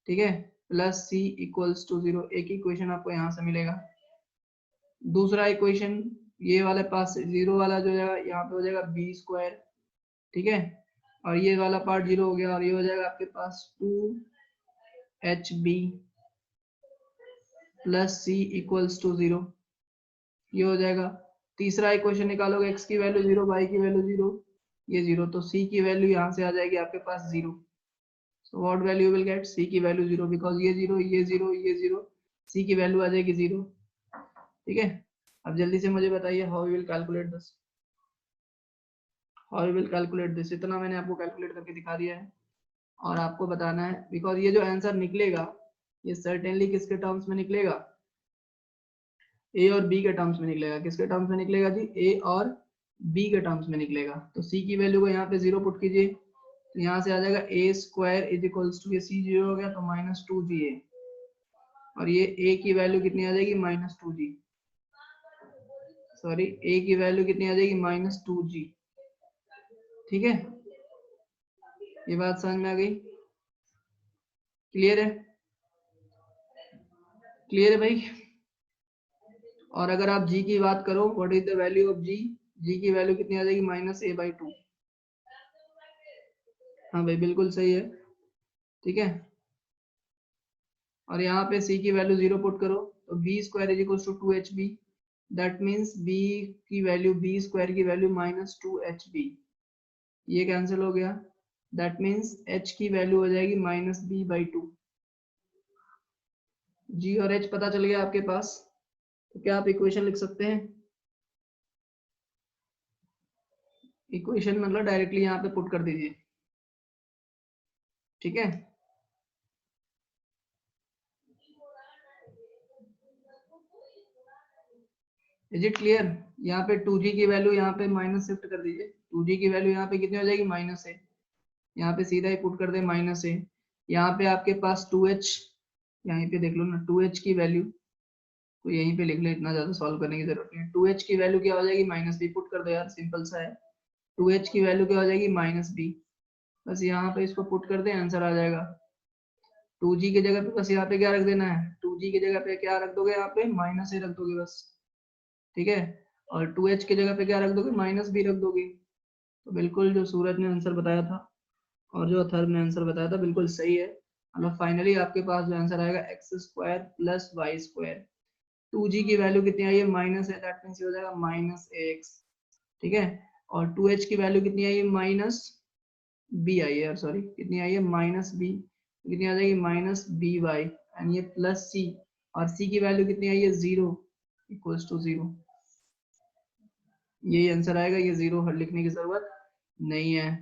ठीक है, प्लस c इक्वल्स टू 0। एक इक्वेशन आपको यहाँ से मिलेगा। दूसरा इक्वेशन ये वाले पास 0 वाला जो है यहाँ पे हो जाएगा b स्क्वायर, ठीक है, और ये वाला पार्ट 0 हो गया, और ये हो जाएगा आपके पास 2hb plus c equals to 0, ये हो जाएगा। तीसरा इक्वेशन निकालोगे, x की वैल्यू 0, y की वैल्यू 0, ये 0, तो c की वैल्यू यहाँ से आ जाएगी आपके पास 0। So what value will get, c की वैल्यू 0, बिकॉज ये 0, ये 0, ये 0, c की वैल्यू आ जाएगी 0, ठीक है। अब जल्दी से मुझे बताइए how you will calculate this, how you will calculate this. इतना मैंने आपको कैलकुलेट करके दिखा दिया है, और आपको बताना है, बिकॉज ये जो आंसर निकलेगा ये सर्टेनली किसके टर्म्स में निकलेगा, ए और बी के टर्म्स में निकलेगा। किसके टर्म्स में निकलेगा जी, ए और बी के टर्म्स में निकलेगा। तो सी की वैल्यू को यहाँ पे 0 पुट कीजिए, तो यहाँ से आ जाएगा ए स्क्वायर इज इक्वल्स टू, ये सी 0 हो गया तो माइनस 2ga, और ये ए की वैल्यू कितनी आ जाएगी, माइनस 2g, सॉरी ए की वैल्यू कितनी आ जाएगी, माइनस 2g, ठीक है। ये बात समझ में आ गई? क्लियर है? क्लियर है भाई? और अगर आप g की बात करो, what is the value of g, g की वैल्यू कितनी आ जाएगी, माइनस a/2। हाँ भाई बिल्कुल सही है, ठीक है। और यहाँ पे c की वैल्यू 0 पुट करो, तो b square is equal to 2hb, that means b की वैल्यू, b स्क्वायर की वैल्यू माइनस 2hb, ये कैंसिल हो गया, दैट मीन्स h की वैल्यू हो जाएगी माइनस b/2। g और h पता चल गया आपके पास, तो क्या आप इक्वेशन लिख सकते हैं? इक्वेशन मतलब डायरेक्टली यहाँ पे पुट कर दीजिए, ठीक है। Is it clear? यहाँ पे 2g की वैल्यू यहाँ पे माइनस शिफ्ट कर दीजिए, 2g की वैल्यू यहाँ पे कितनी हो जाएगी, माइनस है, यहाँ पे सीधा ही पुट कर दे माइनस है। यहाँ पे आपके पास 2h, यहीं पे देख लो ना 2h की वैल्यू, तो यहीं पे लिख ले, इतना ज्यादा सॉल्व करने की जरूरत नहीं है। 2h की वैल्यू क्या हो जाएगी, माइनस बी, पुट कर दो यार, सिंपल सा है। 2h की वैल्यू क्या हो जाएगी, माइनस बी, बस यहाँ पे इसको पुट कर दे, आंसर आ जाएगा। 2g की जगह पे बस यहाँ पे क्या रख देना है, 2g की जगह पे क्या रख दोगे, यहाँ पे माइनस ए रख दोगे बस, ठीक है। और 2h की जगह पे क्या रख दोगे, माइनस बी रख दोगे। तो बिल्कुल जो सूरज ने आंसर बताया था और जो अथर्व ने आंसर बताया था बिल्कुल सही है। मतलब फाइनली आपके पास जो आंसर आएगा x square plus y square, 2g की वैल्यू कितनी आई है, माइनस है, दैट मींस हो जाएगा माइनस एक्स, ठीक है। और 2h की वैल्यू कितनी आई है, माइनस बी आई है, सॉरी कितनी आई है, माइनस बी, कितनी आ जाएगी, माइनस बी वाई, एंड ये प्लस सी, और सी की वैल्यू कितनी आई है, 0 इक्वल्स टू 0। यही आंसर आएगा, ये 0 हर लिखने की जरूरत नहीं है,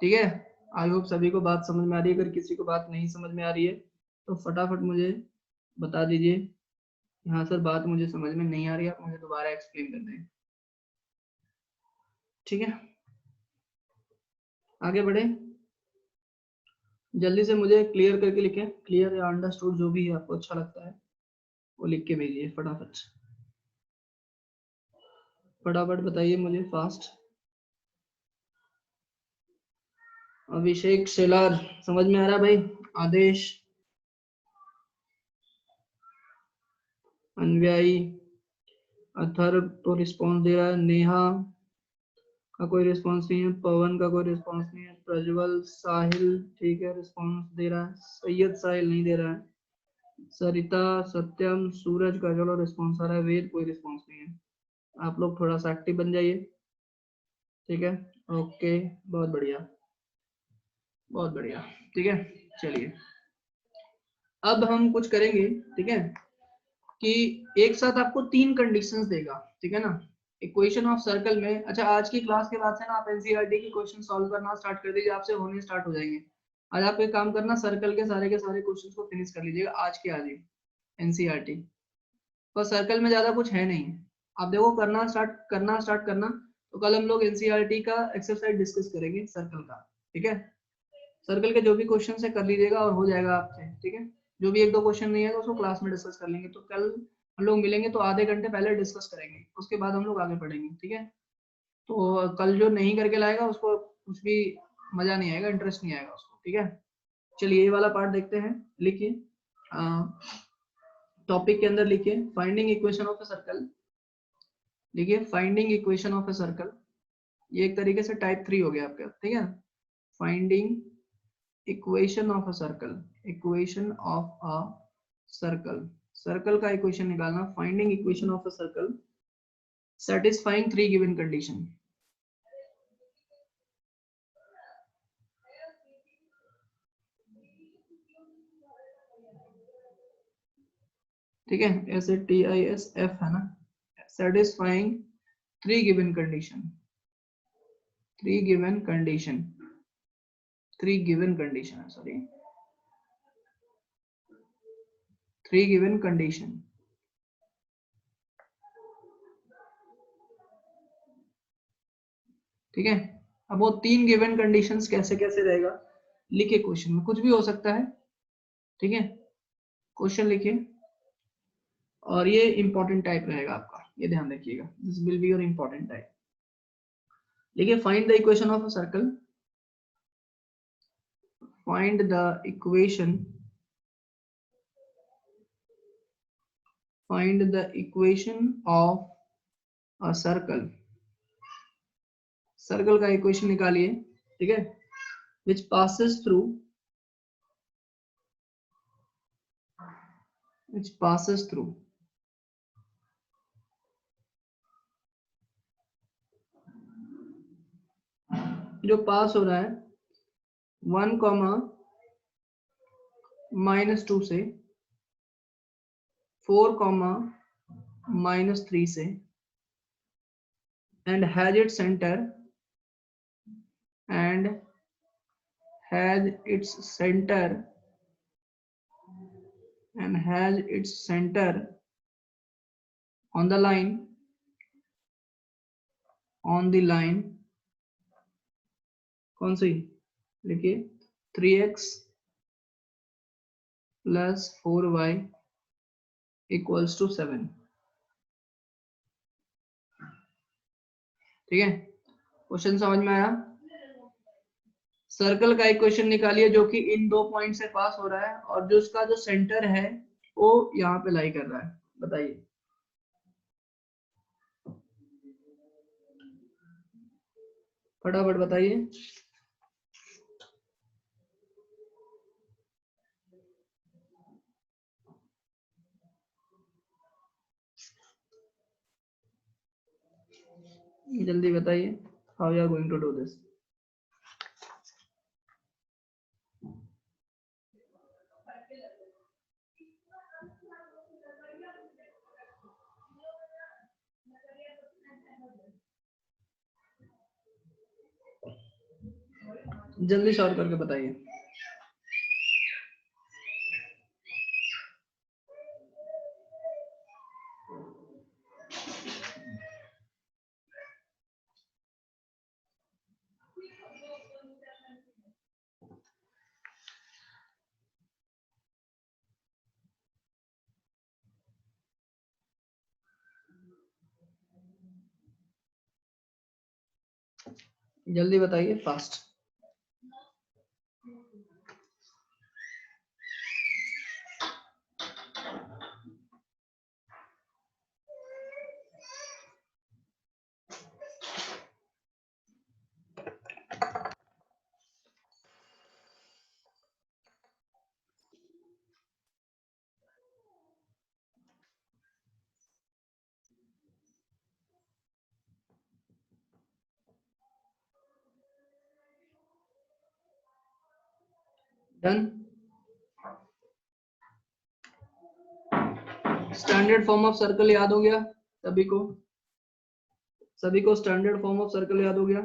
ठीक है। आई होप सभी को बात समझ में आ रही है। अगर किसी को बात नहीं समझ में आ रही है तो फटाफट मुझे बता दीजिए, हाँ सर बात मुझे समझ में नहीं आ रही है, आप मुझे दोबारा एक्सप्लेन कर दें, ठीक है। आगे बढ़े, जल्दी से मुझे क्लियर करके लिखें, क्लियर या अंडरस्टूड जो भी आपको अच्छा लगता है वो लिख के भेजिए फटाफट। फटाफट बताइए मुझे फास्ट। अभिषेक शेलार समझ में आ रहा भाई? आदेश, अन्व्यायी, अथर्व तो रिस्पॉन्स दे रहा है, नेहा का कोई रिस्पॉन्स नहीं है, पवन का कोई रिस्पॉन्स नहीं है, प्रज्वल, साहिल ठीक है रिस्पॉन्स दे रहा है, सैयद साहिल नहीं दे रहा है, सरिता, सत्यम, सूरज का चलो रिस्पॉन्स आ रहा है, वेद कोई रिस्पॉन्स नहीं है। आप लोग थोड़ा सा एक्टिव बन जाइए, ठीक है। ओके, बहुत बढ़िया, बहुत बढ़िया, ठीक है। चलिए अब हम कुछ करेंगे, ठीक है, कि एक साथ आपको 3 कंडीशंस देगा, ठीक है ना, इक्वेशन ऑफ सर्कल में। अच्छा, आज की क्लास के बाद से ना आप एनसीईआरटी के क्वेश्चन सॉल्व करना स्टार्ट कर दीजिए, आपसे होने स्टार्ट हो जाएंगे। आज आप एक काम करना, सर्कल के सारे क्वेश्चन को फिनिश कर लीजिएगा आज के आज ही, एनसीईआरटी। पर सर्कल में ज्यादा कुछ है नहीं, आप देखो करना, तो कल हम लोग एनसीईआरटी का एक्सरसाइज डिस्कस करेंगे सर्कल का, ठीक है। सर्कल के जो भी क्वेश्चन है कर लीजिएगा और हो जाएगा आपसे, ठीक है। जो भी 1-2 क्वेश्चन नहीं है तो उसको क्लास में डिस्कस कर लेंगे, तो कल हम लोग मिलेंगे तो आधे घंटे पहले डिस्कस करेंगे, उसके बाद हम लोग आगे पढ़ेंगे, ठीक है। तो कल जो नहीं करके लाएगा उसको कुछ भी मजा नहीं आएगा, इंटरेस्ट नहीं आएगा उसको, ठीक है। चलिए ये वाला पार्ट देखते हैं, लिखिए टॉपिक के अंदर लिखिए finding equation of a circle, लिखिए finding equation of a circle. ये एक तरीके से टाइप 3 हो गया आपका, ठीक है। Finding equation of a circle, equation of a circle, circle का इक्वेशन निकालना, finding equation of a circle satisfying 3 given condition, ठीक है। ऐसे TISF है ना, satisfying 3 given condition, 3 given condition, 3 given condition है, सॉरी 3 given condition, ठीक है। अब वो 3 गिवन कंडीशंस कैसे कैसे रहेगा, लिखिए क्वेश्चन में, कुछ भी हो सकता है, ठीक है। क्वेश्चन लिखिए और ये इंपॉर्टेंट टाइप रहेगा आपका, ये ध्यान रखिएगा, this will be your important type. लिखिए find the equation of a circle, find the equation, find the equation of a circle, circle का इक्वेशन निकालिए, ठीक है, which passes through, which passes through जो पास हो रहा है 1, -2 से 4, -3 से, and has its center, and has its center, and has its center on the line, on the line कौन सी, लिखिए 3x + 4y = 7, ठीक है। क्वेश्चन समझ में आया? सर्कल का इक्वेशन निकालिए जो कि इन 2 पॉइंट से पास हो रहा है और जो उसका जो सेंटर है वो यहाँ पे लाई कर रहा है, बताइए। फटाफट बताइए। जल्दी बताइए, how you are going to do this. जल्दी शॉर्ट करके बताइए। जल्दी बताइए, fast. Done. Standard form of circle याद हो गया सभी को? सभी को स्टैंडर्ड फॉर्म ऑफ सर्कल याद हो गया?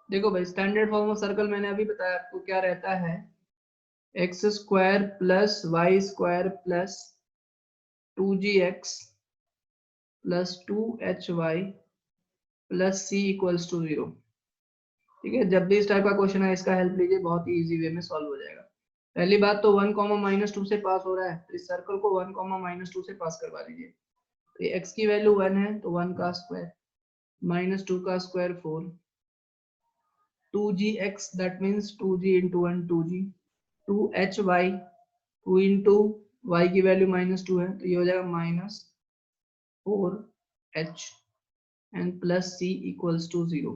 देखो भाई, स्टैंडर्ड फॉर्म ऑफ सर्कल मैंने अभी बताया आपको क्या रहता है। X square plus y square plus 2gx plus 2hy plus c equals to 0। ठीक है, जब भी इस टाइप का क्वेश्चन है इसका हेल्प लीजिए, बहुत ही इजी वे में सॉल्व हो जाएगा। पहली बात तो 1 -2 से पास हो रहा है, तो इस सर्कल को 1 -2 से पास करवा दीजिए। तो x की वैल्यू 1 है तो 1 का स्क्वायर माइनस 2 का square 4, 2gx that means 2g into 1 2g, 2hy 2 into y की वैल्यू -2 है तो ये हो जाएगा -4h and plus c equals to 0।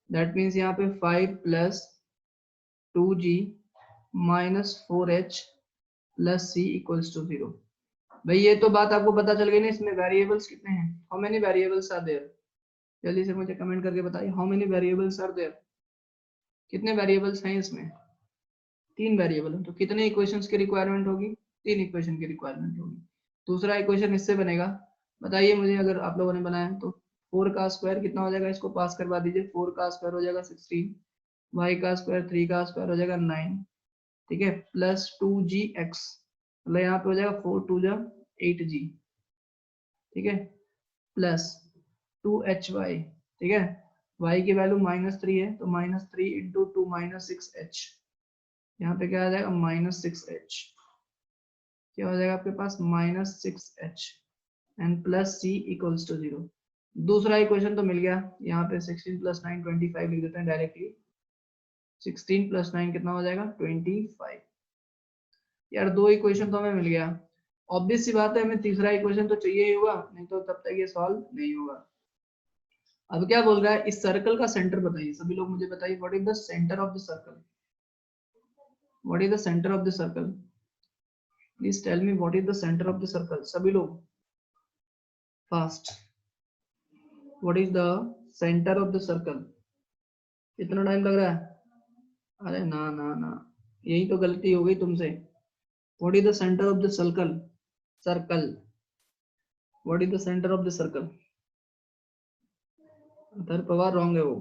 That means यहाँ पे 5 plus 2g minus 4h plus c equals to 0। भाई ये तो बात आपको पता चल गई ना, इसमें वेरिएबल्स कितने हैं, how many variables are there? जल्दी से मुझे कमेंट करके बताइए, how many variables are there? कितने वेरिएबल्स हैं इसमें? 3 वेरिएबल है, तो कितने इक्वेशंस की रिक्वायरमेंट होगी? 3 इक्वेशन की रिक्वायरमेंट होगी। दूसरा इक्वेशन इससे बनेगा, बताइए मुझे, अगर आप लोगों ने बनाया है तो 4 का स्क्वायर कितना हो जाएगा, इसको पास करवा दीजिए। 4 का स्क्वायर हो जाएगा 16, y का स्क्वायर 3 का स्क्वायर हो जाएगा 9, ठीक है, प्लस 2gx, मतलब यहाँ पे हो जाएगा 4 2 जा 8g, ठीक है, प्लस 2hy, ठीक है, y की वैल्यू -3 है तो -3 इंटू 2 -6h, यहाँ पे क्या आ जाएगा -6h, क्या हो जाएगा आपके पास -6h and plus c equals to 0। दूसरा इक्वेशन तो मिल गया, यहाँ पे 16 + 9 25 लिख देते हैं डायरेक्टली। 16 + 9 कितना हो जाएगा 25। यार 2 इक्वेशन तो हमें मिल गया, ऑब्वियस सी बात है हमें तीसरा इक्वेशन तो चाहिए ही होगा, नहीं तो तब तक ये सॉल्व नहीं होगा। अब क्या बोल रहा है, इस सर्कल का सेंटर बताइए, सभी लोग मुझे बताइए, what is the centre of the circle? What is the centre of the circle? Please tell me what is the centre of the circle, सभी लोग fast. What is the centre of the circle? कितना time लग रहा है? अरे ना ना ना, यही तो गलती हो गई तुमसे। What is the centre of the circle? Circle, what is the centre of the circle? अधर पवार रॉन्ग है वो।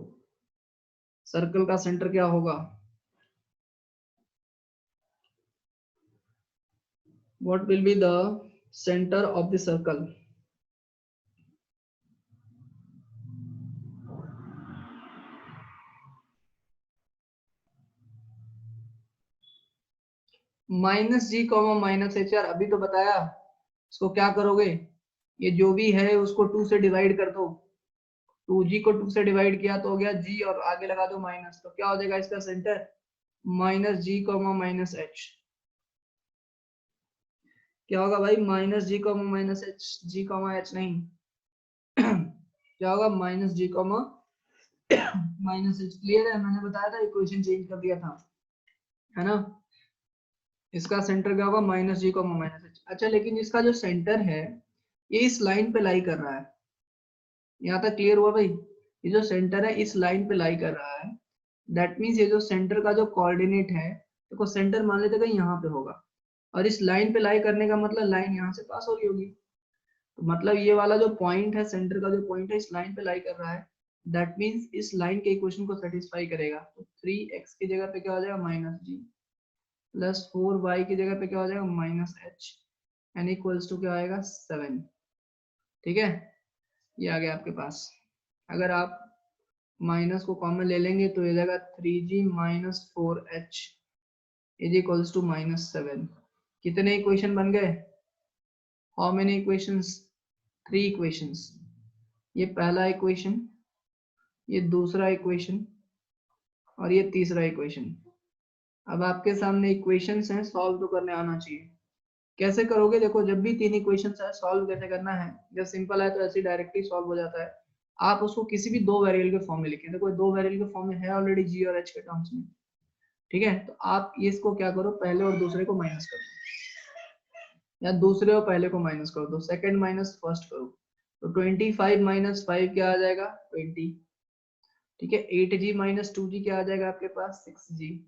सर्कल का सेंटर क्या होगा? What will be the centre of the circle? -g, -h यार अभी तो बताया। इसको क्या करोगे, ये जो भी है उसको 2 से डिवाइड कर दो, 2g को 2 से डिवाइड किया तो हो गया g और आगे लगा दो माइनस, तो क्या हो जाएगा इसका सेंटर -g, -h। क्या होगा भाई -g, -h, g, h नहीं क्या होगा -g, -h। क्लियर है, मैंने बताया था इक्वेशन चेंज कर दिया था, है ना। इसका सेंटर क्या होगा -g, -h। अच्छा, लेकिन इसका जो सेंटर है ये इस लाइन पे लाई कर रहा है, यहाँ तक क्लियर हुआ भाई? ये जो सेंटर है इस लाइन पे लाई कर रहा है, दैट मीन्स ये जो सेंटर का जो कोऑर्डिनेट है, देखो सेंटर मान लेते कहीं यहाँ पे होगा, और इस लाइन पे लाई करने का मतलब लाइन यहाँ से पास हो रही होगी, तो मतलब ये वाला जो पॉइंट है, सेंटर का जो पॉइंट है इस लाइन पे लाई कर रहा है, दैट मीन्स इस लाइन के इक्वेशन को सेटिस्फाई करेगा। तो 3x की जगह पे क्या हो जाएगा -g, प्लस 4y की जगह पे क्या हो जाएगा -h एन इक्वल्स टू क्या आएगा 7। ठीक है, ये आ गया आपके पास। अगर आप माइनस को कॉमन ले लेंगे तो ये जाएगा 3g - 4h is equals to -7। कितने इक्वेशन बन गए? How many equations, 3 equations. ये पहला इक्वेशन, ये दूसरा इक्वेशन और ये तीसरा इक्वेशन। अब आपके सामने इक्वेशंस हैं, सॉल्व तो करने आना चाहिए। कैसे करोगे, देखो जब भी 3 इक्वेशंस है सॉल्व कैसे करना है, जब सिंपल है तो ऐसे डायरेक्टली सॉल्व हो जाता है। आप उसको किसी भी 2 वेरिएबल के फॉर्म में लिखें, देखो 2 वेरिएबल के फॉर्म में है ऑलरेडी जी और एच के टर्म्स में, ठीक है। तो आप इसको क्या करो, पहले और दूसरे को माइनस कर दो, या दूसरे और पहले को माइनस कर दो, सेकंड माइनस फर्स्ट करो। तो 25 माइनस 5 क्या आ जाएगा, 20, ठीक है। 8g माइनस 2g क्या आ जाएगा आपके पास, 6g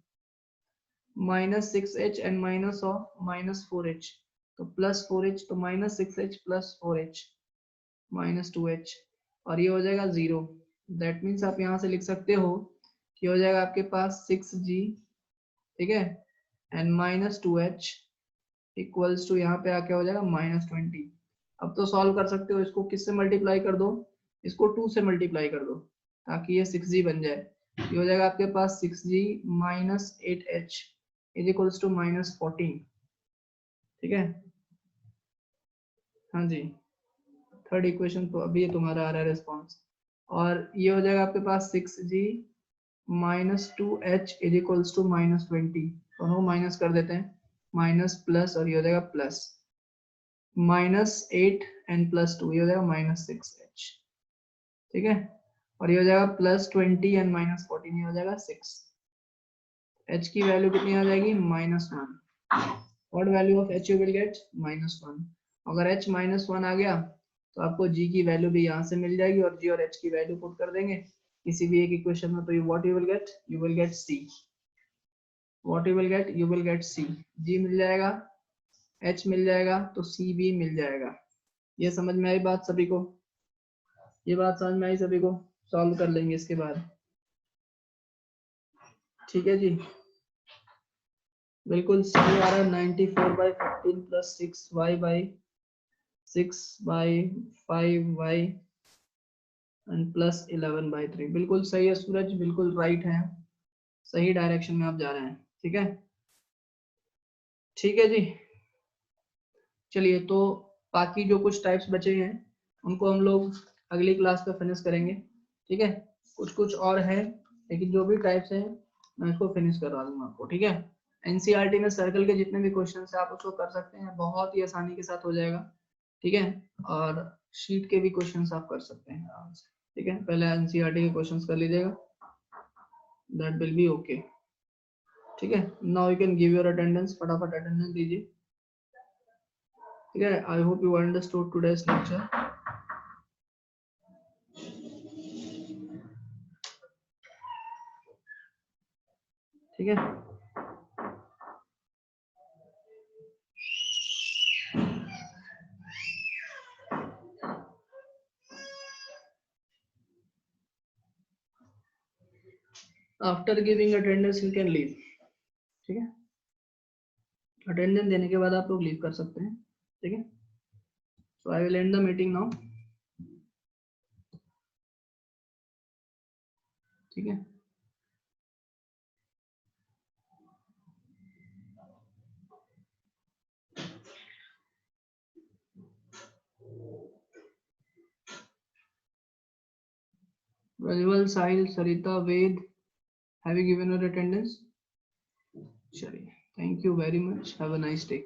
minus 6h and minus of minus 4h, तो प्लस 4h, तो minus 6h plus 4h minus 2h, और ये हो जाएगा 0। दैट मीन्स आप यहाँ से लिख सकते हो कि हो जाएगा आपके पास 6g, ठीक है, and minus 2h equals to यहाँ पे आके हो जाएगा -20। अब तो सॉल्व कर सकते हो, इसको किससे मल्टीप्लाई कर दो, इसको 2 से मल्टीप्लाई कर दो ताकि ये 6g बन जाए। ये हो जाएगा आपके पास 6g minus 8h is equals to -14, ठीक है। हाँ जी, थर्ड इक्वेशन तो अभी ये तुम्हारा आ रहा है रिस्पॉन्स। और ये हो जाएगा आपके पास 6g minus 2h is equals to -20, दोनों माइनस कर देते हैं, माइनस प्लस, और ये हो जाएगा प्लस -8 एंड प्लस 2, ये हो जाएगा -6h, ठीक है। और ये हो जाएगा +20 एंड -14, ये हो जाएगा 6। h की वैल्यू कितनी आ जाएगी, -1। What value of h you will get, -1। अगर h -1 आ गया तो आपको g की वैल्यू भी यहाँ से मिल जाएगी, और g और h की वैल्यू पुट कर देंगे किसी भी एक इक्वेशन में, तो you what you will get, you will get c। What you will get, you will get c। g मिल जाएगा, h मिल जाएगा, तो c भी मिल जाएगा। ये समझ में आई बात सभी को, ये बात समझ में आई सभी को, सॉल्व कर लेंगे इसके बाद, ठीक है जी। बिल्कुल सही आ रहा है, 94/15 प्लस 6y/5y एंड प्लस 11/3, बिल्कुल सही है सूरज, बिल्कुल राइट है, सही डायरेक्शन में आप जा रहे हैं, ठीक है। ठीक है जी, चलिए तो बाकी जो कुछ टाइप्स बचे हैं उनको हम लोग अगली क्लास में फिनिश करेंगे, ठीक है। कुछ कुछ और है, लेकिन जो भी टाइप्स हैं मैं इसको फिनिश करवा दूंगा आपको, ठीक है। एनसीईआरटी में सर्कल के जितने भी क्वेश्चन है आप उसको कर सकते हैं, बहुत ही आसानी के साथ हो जाएगा, ठीक है। और शीट के भी क्वेश्चन आप कर सकते हैं आराम से, ठीक है। पहले एनसीईआरटी के क्वेश्चन कर लीजिएगा, दैट विल बी ओके, ठीक है। Now you can give your attendance, फटाफट अटेंडेंस दीजिए, ठीक है। I hope you understood today's lecture, ठीक है। After giving attendance you can leave, ठीक है। अटेंडेंस देने के बाद आप लोग लीव कर सकते हैं, ठीक है। So I will end the meeting now, ठीक है। Prajwal, Sahil, Sarita, Ved, have you given your attendance? चलिए, thank you very much, have a nice day.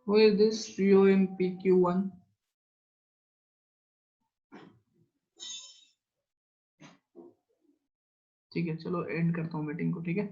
Who is this COMPQ1? ठीक है, चलो एंड करता हूँ मीटिंग को, ठीक है।